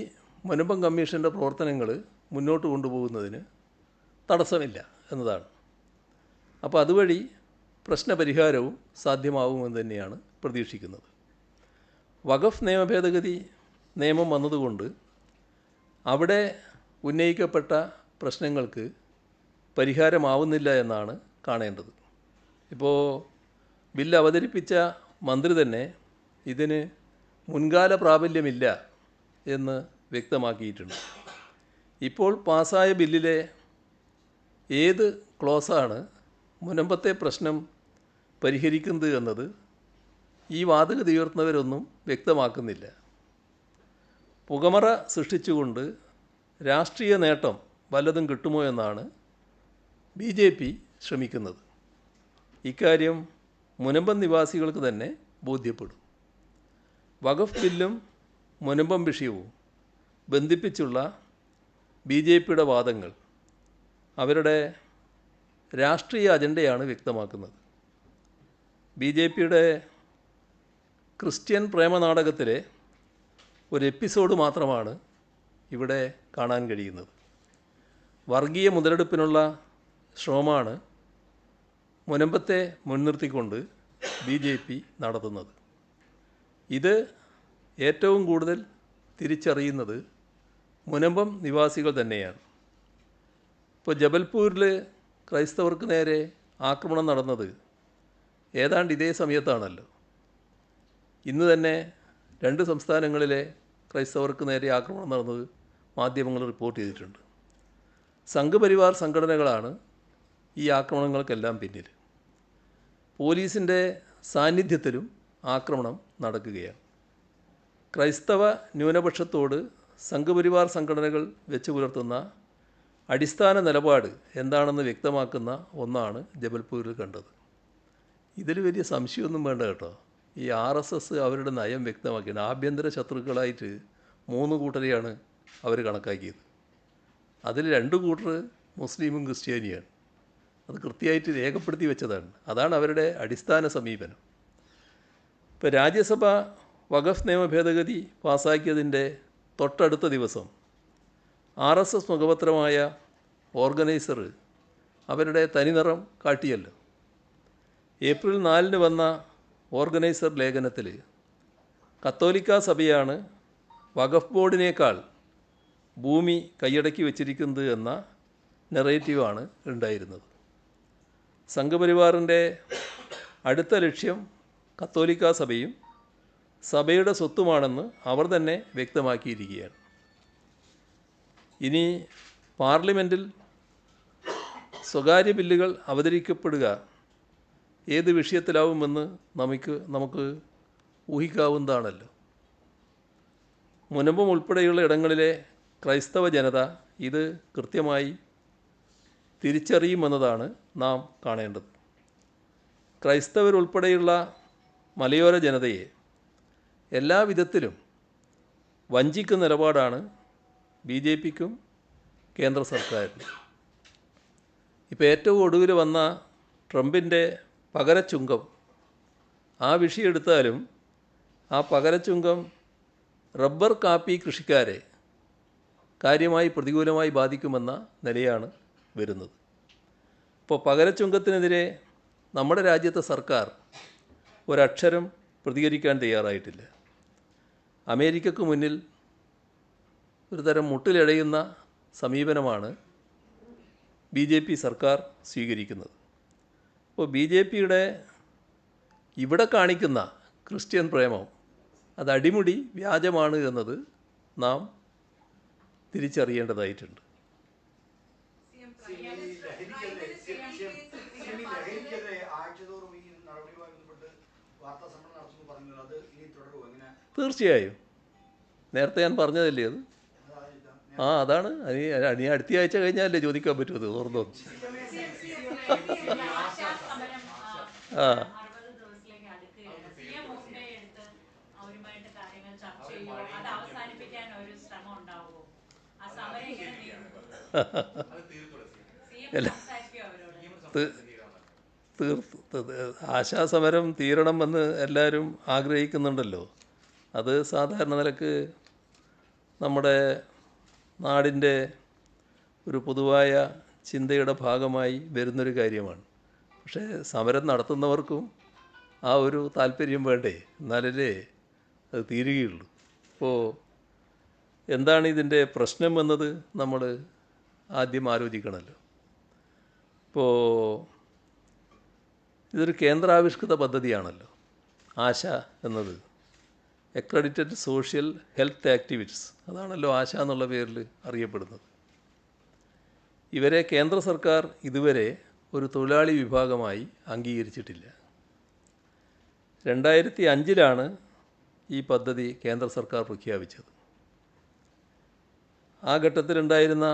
മുനമ്പം കമ്മീഷൻ്റെ പ്രവർത്തനങ്ങൾ മുന്നോട്ട് കൊണ്ടുപോകുന്നതിന് തടസ്സമില്ല എന്നതാണ്. അപ്പോൾ അതുവഴി പ്രശ്നപരിഹാരവും സാധ്യമാവുമെന്ന് തന്നെയാണ് പ്രതീക്ഷിക്കുന്നത്. വഖഫ് നിയമ ഭേദഗതി നിയമം വന്നതുകൊണ്ട് അവിടെ ഉന്നയിക്കപ്പെട്ട പ്രശ്നങ്ങൾക്ക് പരിഹാരമാവുന്നില്ല എന്നാണ് കാണേണ്ടത്. ഇപ്പോൾ ബില്ല് അവതരിപ്പിച്ച മന്ത്രി തന്നെ ഇതിന് മുൻകാല പ്രാബല്യമില്ല എന്ന് വ്യക്തമാക്കിയിട്ടുണ്ട്. ഇപ്പോൾ പാസ്സായ ബില്ലിലെ ഏത് ക്ലോസാണ് മുനമ്പത്തെ പ്രശ്നം പരിഹരിക്കുന്നത് എന്നത് ഈ വാദഗതി ഉയർത്തുന്നവരൊന്നും വ്യക്തമാക്കുന്നില്ല. പുകമറ സൃഷ്ടിച്ചുകൊണ്ട് രാഷ്ട്രീയ നേട്ടം വല്ലതും കിട്ടുമോ എന്നാണ് BJP ശ്രമിക്കുന്നത്. ഇക്കാര്യം മുനമ്പം നിവാസികൾക്ക് തന്നെ ബോധ്യപ്പെടും. വഖഫ് ബില്ലും മുനമ്പം വിഷയവും ബന്ധിപ്പിച്ചുള്ള BJPയുടെ വാദങ്ങൾ അവരുടെ രാഷ്ട്രീയ അജണ്ടയാണ് വ്യക്തമാക്കുന്നത്. BJPയുടെ ക്രിസ്ത്യൻ പ്രേമനാടകത്തിലെ ഒരു എപ്പിസോഡ് മാത്രമാണ് ഇവിടെ കാണാൻ കഴിയുന്നത്. വർഗീയ മുതലെടുപ്പിനുള്ള ശ്രമമാണ് മുനമ്പത്തെ മുൻനിർത്തിക്കൊണ്ട് BJP നടത്തുന്നത്. ഇത് ഏറ്റവും കൂടുതൽ തിരിച്ചറിയുന്നത് മുനമ്പം നിവാസികൾ തന്നെയാണ്. ഇപ്പോൾ ജബൽപൂരിൽ ക്രൈസ്തവർക്ക് നേരെ ആക്രമണം നടന്നത് ഏതാണ്ട് ഇതേ സമയത്താണല്ലോ. ഇന്ന് തന്നെ 2 സംസ്ഥാനങ്ങളിലെ ക്രൈസ്തവർക്ക് നേരെ ആക്രമണം നടന്നത് മാധ്യമങ്ങൾ റിപ്പോർട്ട് ചെയ്തിട്ടുണ്ട്. സംഘപരിവാർ സംഘടനകളാണ് ഈ ആക്രമണങ്ങൾക്കെല്ലാം പിന്നിൽ. പോലീസിൻ്റെ സാന്നിധ്യത്തിലും ആക്രമണം നടക്കുകയാണ്. ക്രൈസ്തവ ന്യൂനപക്ഷത്തോട് സംഘപരിവാർ സംഘടനകൾ വെച്ച് പുലർത്തുന്ന അടിസ്ഥാന നിലപാട് എന്താണെന്ന് വ്യക്തമാക്കുന്ന ഒന്നാണ് ജബൽപൂരിൽ കണ്ടത്. ഇതിൽ വലിയ സംശയമൊന്നും വേണ്ട കേട്ടോ. ഈ RSS അവരുടെ നയം വ്യക്തമാക്കിയാണ്. ആഭ്യന്തര ശത്രുക്കളായിട്ട് 3 കൂട്ടരെയാണ് അവർ കണക്കാക്കിയത്. അതിൽ 2 കൂട്ടർ മുസ്ലിമും ക്രിസ്ത്യാനിയാണ്. അത് കൃത്യമായിട്ട് രേഖപ്പെടുത്തി വെച്ചതാണ്. അതാണ് അവരുടെ അടിസ്ഥാന സമീപനം. ഇപ്പോൾ രാജ്യസഭ വഖഫ് നിയമ ഭേദഗതി പാസ്സാക്കിയതിൻ്റെ തൊട്ടടുത്ത ദിവസം RSS മുഖപത്രമായ ഓർഗനൈസർ അവരുടെ തനിനിറം കാട്ടിയല്ലോ. ഏപ്രിൽ 4 വന്ന ഓർഗനൈസർ ലേഖനത്തിൽ കത്തോലിക്ക സഭയാണ് വഖഫ് ബോർഡിനേക്കാൾ ഭൂമി കൈയടക്കി വച്ചിരിക്കുന്നത് എന്ന നെറേറ്റീവാണ് ഉണ്ടായിരുന്നത്. സംഘപരിവാറിൻ്റെ അടുത്ത ലക്ഷ്യം കത്തോലിക്ക സഭയും സഭയുടെ സ്വത്തുമാണെന്ന് അവർ തന്നെ വ്യക്തമാക്കിയിരിക്കുകയാണ്. ഇനി പാർലമെൻറ്റിൽ സ്വകാര്യ ബില്ലുകൾ അവതരിക്കപ്പെടുക ഏത് വിഷയത്തിലാവുമെന്ന് നമുക്ക് ഊഹിക്കാവുന്നതാണല്ലോ. മുനമ്പം ഉൾപ്പെടെയുള്ള ഇടങ്ങളിലെ ക്രൈസ്തവ ജനത ഇത് കൃത്യമായി തിരിച്ചറിയുമെന്നതാണ് നാം കാണേണ്ടത്. ക്രൈസ്തവരുൾപ്പെടെയുള്ള മലയോര ജനതയെ എല്ലാ വിധത്തിലും വഞ്ചിക്കുന്ന നിലപാടാണ് BJPക്കും കേന്ദ്ര സർക്കാരിനും. ഇപ്പോൾ ഏറ്റവും ഒടുവിൽ വന്ന ട്രംപിൻ്റെ പകരച്ചുങ്കം, ആ വിഷയം എടുത്താലും ആ പകരച്ചുങ്കം റബ്ബർ കാപ്പി കൃഷിക്കാരെ കാര്യമായി പ്രതികൂലമായി ബാധിക്കുമെന്ന നിലയാണ് വരുന്നത്. ഇപ്പോൾ പകരച്ചുങ്കത്തിനെതിരെ നമ്മുടെ രാജ്യത്തെ സർക്കാർ ഒരക്ഷരം പ്രതികരിക്കാൻ തയ്യാറായിട്ടില്ല. അമേരിക്കക്ക് മുന്നിൽ ഒരു തരം മുട്ടിലടയുന്ന സമീപനമാണ് BJP സർക്കാർ സ്വീകരിക്കുന്നത്. അപ്പോൾ BJPയുടെ ഇവിടെ കാണിക്കുന്ന ക്രിസ്ത്യൻ പ്രേമം അത് അടിമുടി വ്യാജമാണ് എന്നത് നാം തിരിച്ചറിയേണ്ടതായിട്ടുണ്ട്. ലഹരിക്കെതിരെ ആഴ്ചതോറും ഈ നടപടിയുമായി ബന്ധപ്പെട്ട് വാർത്താ സമ്മേളനം നടത്തുന്നു പറഞ്ഞു. അത് ഇനി തുടരുമോ? എങ്ങനെ? തീർച്ചയായും നേരത്തെ ഞാൻ പറഞ്ഞതല്ലേ അത്. അതാണ് ഇനി അടുത്ത ആഴ്ച കഴിഞ്ഞാലല്ലേ ചോദിക്കാൻ പറ്റുമത് ഓർന്നോ. ആ ആശാസമരം തീരണമെന്ന് എല്ലാവരും ആഗ്രഹിക്കുന്നുണ്ടല്ലോ. അത് സാധാരണ നിലക്ക് നമ്മുടെ നാടിൻ്റെ ഒരു പൊതുവായ ചിന്തയുടെ ഭാഗമായി വരുന്നൊരു കാര്യമാണ്. പക്ഷേ സമരം നടത്തുന്നവർക്കും ആ ഒരു താല്പര്യം വേണ്ടേ, എന്നാലല്ലേ അത് തീരുകയുള്ളൂ. അപ്പോൾ എന്താണ് ഇതിൻ്റെ പ്രശ്നം എന്നത് നമ്മൾ ആദ്യം ആലോചിക്കണമല്ലോ. ഇപ്പോൾ ഇതൊരു കേന്ദ്രാവിഷ്കൃത പദ്ധതിയാണല്ലോ ആശ എന്നത്. അക്രഡിറ്റഡ് സോഷ്യൽ ഹെൽത്ത് ആക്ടിവിറ്റീസ്, അതാണല്ലോ ആശ എന്നുള്ള പേരിൽ അറിയപ്പെടുന്നത്. ഇവരെ കേന്ദ്ര സർക്കാർ ഇതുവരെ ഒരു തൊഴിലാളി വിഭാഗമായി അംഗീകരിച്ചിട്ടില്ല. 2005 ഈ പദ്ധതി കേന്ദ്ര സർക്കാർ പ്രഖ്യാപിച്ചത്. ആ ഘട്ടത്തിലുണ്ടായിരുന്ന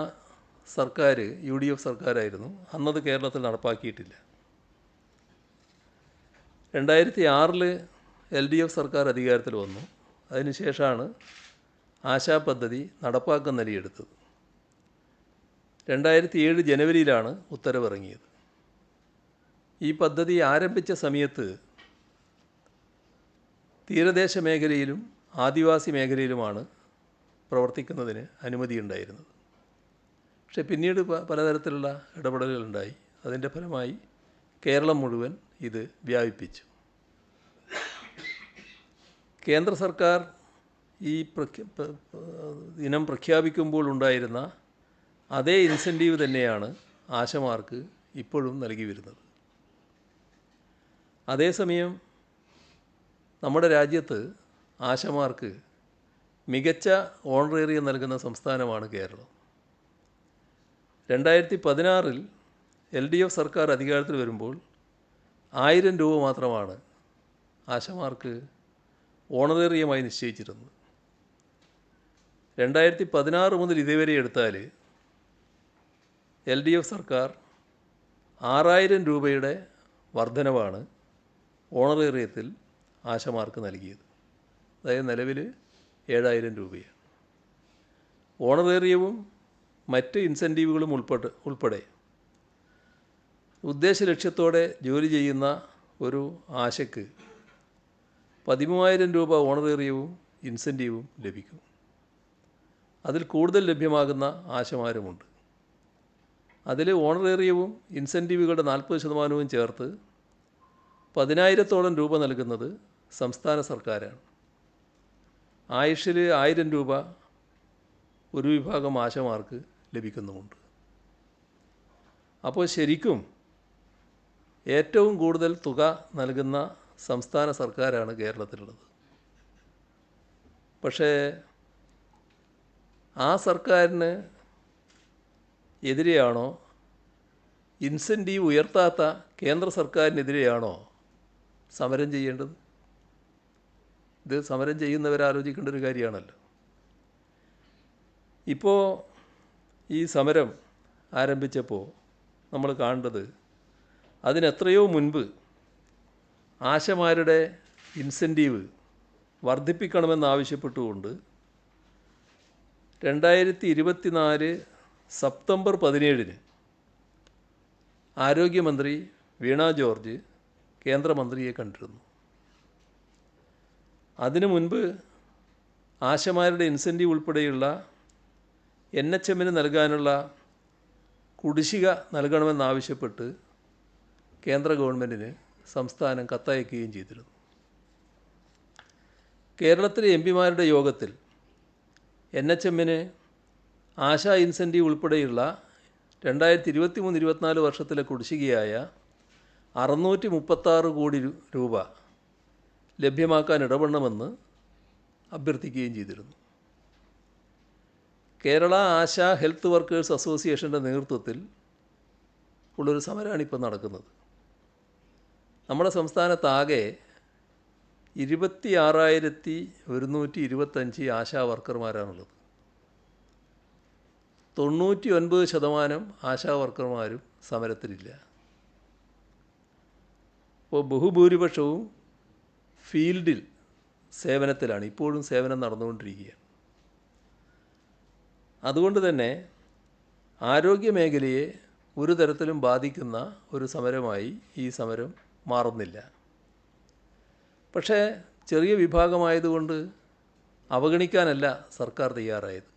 സർക്കാർ UDF സർക്കാരായിരുന്നു. അന്നത് കേരളത്തിൽ നടപ്പാക്കിയിട്ടില്ല. 2006 LDF സർക്കാർ അധികാരത്തിൽ വന്നു. അതിനുശേഷമാണ് ആശാ പദ്ധതി നടപ്പാക്കുന്ന നിലയെടുത്തത്. 2007 ജനുവരിയിലാണ് ഉത്തരവിറങ്ങിയത്. ഈ പദ്ധതി ആരംഭിച്ച സമയത്ത് തീരദേശ മേഖലയിലും ആദിവാസി മേഖലയിലുമാണ് പ്രവർത്തിക്കുന്നതിന് അനുമതിയുണ്ടായിരുന്നത്. പക്ഷെ പിന്നീട് പലതരത്തിലുള്ള ഇടപെടലുകളുണ്ടായി. അതിൻ്റെ ഫലമായി കേരളം മുഴുവൻ ഇത് വ്യാപിപ്പിച്ചു. കേന്ദ്ര സർക്കാർ ഈ ഇനം പ്രഖ്യാപിക്കുമ്പോൾ ഉണ്ടായിരുന്ന അതേ ഇൻസെൻറ്റീവ് തന്നെയാണ് ആശമാർക്ക് ഇപ്പോഴും നൽകി വരുന്നത്. അതേസമയം നമ്മുടെ രാജ്യത്ത് ആശമാർക്ക് മികച്ച ഓണറേറിയം നൽകുന്ന സംസ്ഥാനമാണ് കേരളം. 2016 LDF സർക്കാർ അധികാരത്തിൽ വരുമ്പോൾ 1000 രൂപ മാത്രമാണ് ആശമാർക്ക് ഓണറേറിയമായി നിശ്ചയിച്ചിരുന്നത്. 2016 മുതൽ ഇതുവരെ എടുത്താൽ LDF സർക്കാർ 6000 രൂപയുടെ വർധനവാണ് ഓണറേറിയത്തിൽ ആശമാർക്ക് നൽകിയത്. അതായത് നിലവിൽ 7000 രൂപയാണ്. ഓണറേറിയവും മറ്റ് ഇൻസെൻറ്റീവുകളും ഉൾപ്പെടെ ഉദ്ദേശ ലക്ഷ്യത്തോടെ ജോലി ചെയ്യുന്ന ഒരു ആശയ്ക്ക് 13,000 രൂപ ഓണറേറിയവും ഇൻസെൻറ്റീവും ലഭിക്കും. അതിൽ കൂടുതൽ ലഭ്യമാകുന്ന ആശമാരുമുണ്ട്. അതിൽ ഓണറേറിയവും ഇൻസെൻറ്റീവുകളുടെ 40% ചേർത്ത് 10,000-ഓളം രൂപ നൽകുന്നത് സംസ്ഥാന സർക്കാരാണ്. ആയുഷിൽ 1000 രൂപ ഒരു വിഭാഗം ആശമാർക്ക് ലഭിക്കുന്നുമുണ്ട്. അപ്പോൾ ശരിക്കും ഏറ്റവും കൂടുതൽ തുക നൽകുന്ന സംസ്ഥാന സർക്കാരാണ് കേരളത്തിലുള്ളത്. പക്ഷേ ആ സർക്കാരിന് എതിരെയാണോ, ഇൻസെൻറ്റീവ് ഉയർത്താത്ത കേന്ദ്ര സർക്കാരിനെതിരെയാണോ സമരം ചെയ്യേണ്ടത്? ഇത് സമരം ചെയ്യുന്നവരാലോചിക്കേണ്ട ഒരു കാര്യമാണല്ലോ. ഇപ്പോൾ ഈ സമരം ആരംഭിച്ചപ്പോൾ നമ്മൾ കാണേണ്ടത് അതിനെത്രയോ മുൻപ് ആശമാരുടെ ഇൻസെൻറ്റീവ് വർദ്ധിപ്പിക്കണമെന്നാവശ്യപ്പെട്ടുകൊണ്ട് 2024 സെപ്റ്റംബർ 17 ആരോഗ്യമന്ത്രി വീണ ജോർജ് കേന്ദ്രമന്ത്രിയെ കണ്ടിരുന്നു. അതിനു മുൻപ് ആശമാരുടെ ഇൻസെൻറ്റീവ് ഉൾപ്പെടെയുള്ള NHMന് നൽകാനുള്ള കുടിശ്ശിക നൽകണമെന്നാവശ്യപ്പെട്ട് കേന്ദ്ര ഗവൺമെൻറ്റിന് സംസ്ഥാനം കത്തയക്കുകയും ചെയ്തിരുന്നു. കേരളത്തിലെ MPമാരുടെ യോഗത്തിൽ NHMന് ആശാ ഇൻസെൻറ്റീവ് ഉൾപ്പെടെയുള്ള 2023-24 വർഷത്തിലെ കുടിശ്ശികയായ 636 കോടി രൂപ ലഭ്യമാക്കാൻ ഇടപെടണമെന്ന് അഭ്യർത്ഥിക്കുകയും ചെയ്തിരുന്നു. കേരള ആശാ ഹെൽത്ത് വർക്കേഴ്സ് അസോസിയേഷൻ്റെ നേതൃത്വത്തിൽ ഉള്ളൊരു സമരമാണ് ഇപ്പോൾ നടക്കുന്നത്. നമ്മുടെ സംസ്ഥാനത്താകെ 26,125 ആശാ വർക്കർമാരാണുള്ളത്. 99% ആശാ വർക്കർമാരും സമരത്തിലില്ല. അപ്പോൾ ബഹുഭൂരിപക്ഷവും ഫീൽഡിൽ സേവനത്തിലാണ്, ഇപ്പോഴും സേവനം നടന്നുകൊണ്ടിരിക്കുകയാണ്. അതുകൊണ്ട് തന്നെ ആരോഗ്യമേഖലയെ ഒരു തരത്തിലും ബാധിക്കുന്ന ഒരു സമരമായി ഈ സമരം മാറുന്നില്ല. പക്ഷേ ചെറിയ വിഭാഗമായതുകൊണ്ട് അവഗണിക്കാനല്ല സർക്കാർ തയ്യാറായത്.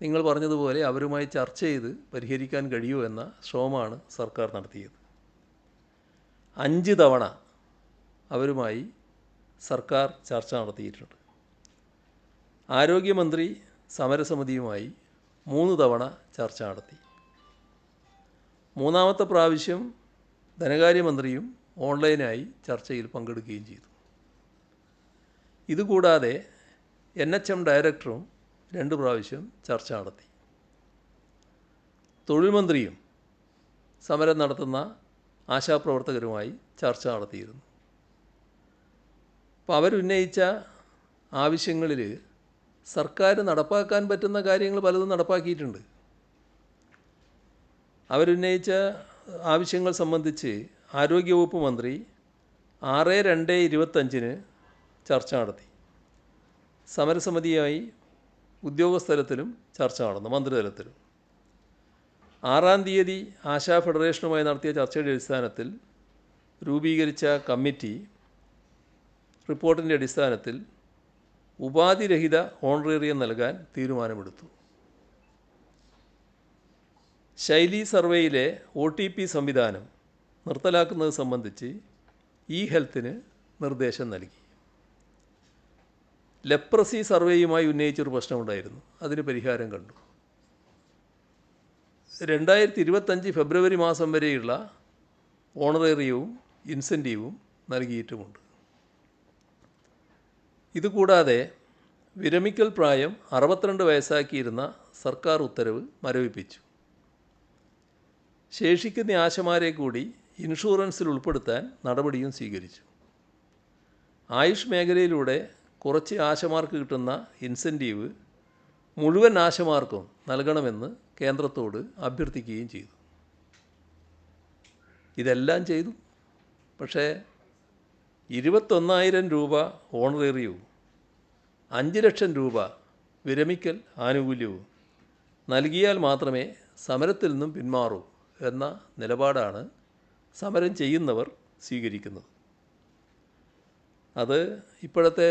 നിങ്ങൾ പറഞ്ഞതുപോലെ അവരുമായി ചർച്ച ചെയ്ത് പരിഹരിക്കാൻ കഴിയുമോ എന്ന ശ്രമമാണ് സർക്കാർ നടത്തിയത്. 5 തവണ അവരുമായി സർക്കാർ ചർച്ച നടത്തിയിട്ടുണ്ട്. ആരോഗ്യമന്ത്രി സമരസമിതിയുമായി 3 തവണ ചർച്ച നടത്തി. 3-ാമത്തെ പ്രാവശ്യം ധനകാര്യമന്ത്രിയും ഓൺലൈനായി ചർച്ചയിൽ പങ്കെടുക്കുകയും ചെയ്തു. ഇതുകൂടാതെ NHM ഡയറക്ടറും 2 പ്രാവശ്യം ചർച്ച നടത്തി. തൊഴിൽ മന്ത്രിയും സമരം നടത്തുന്ന ആശാപ്രവർത്തകരുമായി ചർച്ച നടത്തിയിരുന്നു. അപ്പോൾ അവരുന്നയിച്ച ആവശ്യങ്ങളിൽ സർക്കാർ നടപ്പാക്കാൻ പറ്റുന്ന കാര്യങ്ങൾ പലതും നടപ്പാക്കിയിട്ടുണ്ട്. അവരുന്നയിച്ച ആവശ്യങ്ങൾ സംബന്ധിച്ച് ആരോഗ്യവകുപ്പ് മന്ത്രി 6/2/25 ചർച്ച നടത്തി. സമരസമിതിയായി ഉദ്യോഗസ്ഥതലത്തിലും ചർച്ച നടന്നു, മന്ത്രിതലത്തിലും. 6-ാം തീയതി ആശാ ഫെഡറേഷനുമായി നടത്തിയ ചർച്ചയുടെ അടിസ്ഥാനത്തിൽ രൂപീകരിച്ച കമ്മിറ്റി റിപ്പോർട്ടിൻ്റെ അടിസ്ഥാനത്തിൽ ഉപാധിരഹിത ഓണറേറിയം നൽകാൻ തീരുമാനമെടുത്തു. ശൈലി സർവേയിലെ OTP സംവിധാനം നിർത്തലാക്കുന്നത് സംബന്ധിച്ച് ഇ-ഹെൽത്തിന് നിർദ്ദേശം നൽകി. ലെപ്രസി സർവേയുമായി ഉന്നയിച്ചൊരു പ്രശ്നമുണ്ടായിരുന്നു, അതിന് പരിഹാരം കണ്ടു. 2025 ഫെബ്രുവരി മാസം വരെയുള്ള ഓണറേറിയവും ഇൻസെൻറ്റീവും നൽകിയിട്ടുമുണ്ട്. ഇതുകൂടാതെ വിരമിക്കൽ പ്രായം 62 വയസ്സാക്കിയിരുന്ന സർക്കാർ ഉത്തരവ് മരവിപ്പിച്ചു. ശേഷിക്കുന്ന ആശമാരെ കൂടി ഇൻഷുറൻസിൽ ഉൾപ്പെടുത്താൻ നടപടിയും സ്വീകരിച്ചു. ആയുഷ് മേഖലയിലൂടെ കുറച്ച് ആശമാർക്ക് കിട്ടുന്ന ഇൻസെൻറ്റീവ് മുഴുവൻ ആശമാർക്കും നൽകണമെന്ന് കേന്ദ്രത്തോട് അഭ്യർത്ഥിക്കുകയും ചെയ്തു. ഇതെല്ലാം ചെയ്തു. പക്ഷേ 21,000 രൂപ ഓണറേറിയവും 5 ലക്ഷം രൂപ വിരമിക്കൽ ആനുകൂല്യവും നൽകിയാൽ മാത്രമേ സമരത്തിൽ നിന്നും പിന്മാറൂ എന്ന നിലപാടാണ് സമരം ചെയ്യുന്നവർ സ്വീകരിക്കുന്നത്. അത് ഇപ്പോഴത്തെ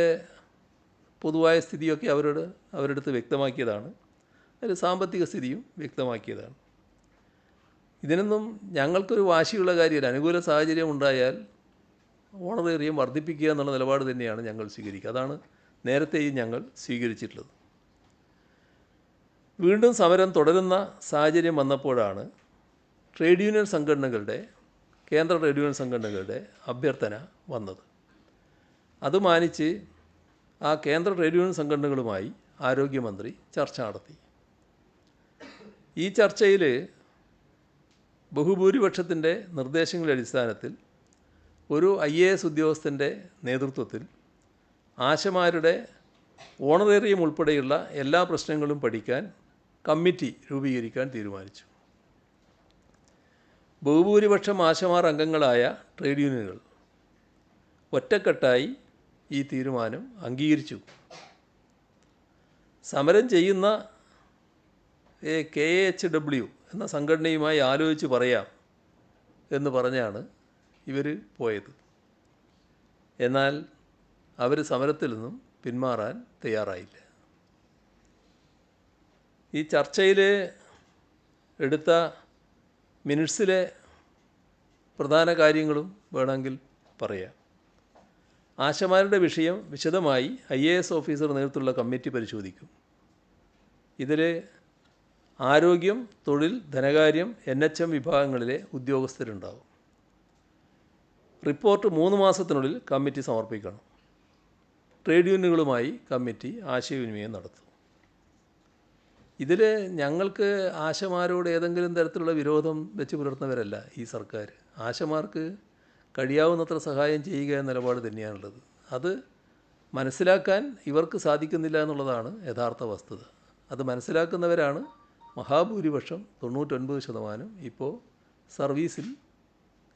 പൊതുവായ സ്ഥിതിയൊക്കെ അവരുടെ അടുത്ത് വ്യക്തമാക്കിയതാണ്. അതിൽ സാമ്പത്തിക സ്ഥിതിയും വ്യക്തമാക്കിയതാണ്. ഇതിനൊന്നും ഞങ്ങൾക്കൊരു വാശിയുള്ള കാര്യമില്ല. അനുകൂല സാഹചര്യം ഉണ്ടായാൽ ഓണറേറിയം വർദ്ധിപ്പിക്കുക എന്നുള്ള നിലപാട് തന്നെയാണ് ഞങ്ങൾ സ്വീകരിക്കുക. അതാണ് നേരത്തെയും ഞങ്ങൾ സ്വീകരിച്ചിട്ടുള്ളത്. വീണ്ടും സമരം തുടരുന്ന സാഹചര്യം വന്നപ്പോഴാണ് ട്രേഡ് യൂണിയൻ സംഘടനകളുടെ, കേന്ദ്ര ട്രേഡ് യൂണിയൻ സംഘടനകളുടെ അഭ്യർത്ഥന വന്നത്. അത് മാനിച്ച് ആ കേന്ദ്ര ട്രേഡ് യൂണിയൻ സംഘടനകളുമായി ആരോഗ്യമന്ത്രി ചർച്ച നടത്തി. ഈ ചർച്ചയിൽ ബഹുഭൂരിപക്ഷത്തിൻ്റെ നിർദ്ദേശങ്ങളുടെ അടിസ്ഥാനത്തിൽ ഒരു IAS ഉദ്യോഗസ്ഥൻ്റെ നേതൃത്വത്തിൽ ആശമാരുടെ ഓണറേറിയം ഉൾപ്പെടെയുള്ള എല്ലാ പ്രശ്നങ്ങളും പഠിക്കാൻ കമ്മിറ്റി രൂപീകരിക്കാൻ തീരുമാനിച്ചു. ബഹുഭൂരിപക്ഷം ആശമാർ അംഗങ്ങളായ ട്രേഡ് യൂണിയനുകൾ ഒറ്റക്കെട്ടായി ഈ തീരുമാനം അംഗീകരിച്ചു. സമരം ചെയ്യുന്ന KAHW എന്ന സംഘടനയുമായി ആലോചിച്ച് പറയാം എന്ന് പറഞ്ഞാണ് ഇവർ പോയത്. എന്നാൽ അവർ സമരത്തിൽ നിന്നും പിന്മാറാൻ തയ്യാറായില്ല. ഈ ചർച്ചയിൽ എടുത്ത മിനിറ്റ്സിലെ പ്രധാന കാര്യങ്ങളും വേണമെങ്കിൽ പറയാം. ആശമാരുടെ വിഷയം വിശദമായി IAS ഓഫീസർ നേതൃത്വമുള്ള കമ്മിറ്റി പരിശോധിക്കും. ഇതിൽ ആരോഗ്യം, തൊഴിൽ, ധനകാര്യം, NHM വിഭാഗങ്ങളിലെ ഉദ്യോഗസ്ഥരുണ്ടാവും. റിപ്പോർട്ട് 3 മാസത്തിനുള്ളിൽ കമ്മിറ്റി സമർപ്പിക്കണം. ട്രേഡ് യൂണിയനുകളുമായി കമ്മിറ്റി ആശയവിനിമയം നടത്തും. ഇതിൽ ഞങ്ങൾക്ക് ആശമാരോട് ഏതെങ്കിലും തരത്തിലുള്ള വിരോധം വെച്ച് പുലർത്തുന്നവരല്ല ഈ സർക്കാർ. ആശമാർക്ക് കഴിയാവുന്നത്ര സഹായം ചെയ്യുക എന്ന നിലപാട് തന്നെയാണുള്ളത്. അത് മനസ്സിലാക്കാൻ ഇവർക്ക് സാധിക്കുന്നില്ല എന്നുള്ളതാണ് യഥാർത്ഥ വസ്തുത. അത് മനസ്സിലാക്കുന്നവരാണ് മഹാഭൂരിപക്ഷം 99% ഇപ്പോൾ സർവീസിൽ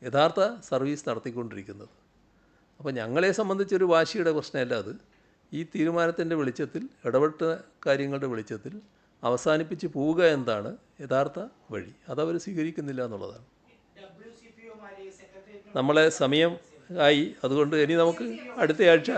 യഥാർത്ഥ സർവീസ് നടത്തിക്കൊണ്ടിരിക്കുന്നത്. അപ്പോൾ ഞങ്ങളെ സംബന്ധിച്ചൊരു വാശിയുടെ പ്രശ്നമല്ല അത്. ഈ തീരുമാനത്തിൻ്റെ വെളിച്ചത്തിൽ, ഇടപെട്ട കാര്യങ്ങളുടെ വെളിച്ചത്തിൽ അവസാനിപ്പിച്ച് പോവുക എന്നതാണ് യഥാർത്ഥ വഴി. അതവർ സ്വീകരിക്കുന്നില്ല എന്നുള്ളതാണ്. നമ്മളെ സമയം ആയി, അതുകൊണ്ട് ഇനി നമുക്ക് അടുത്തയാഴ്ച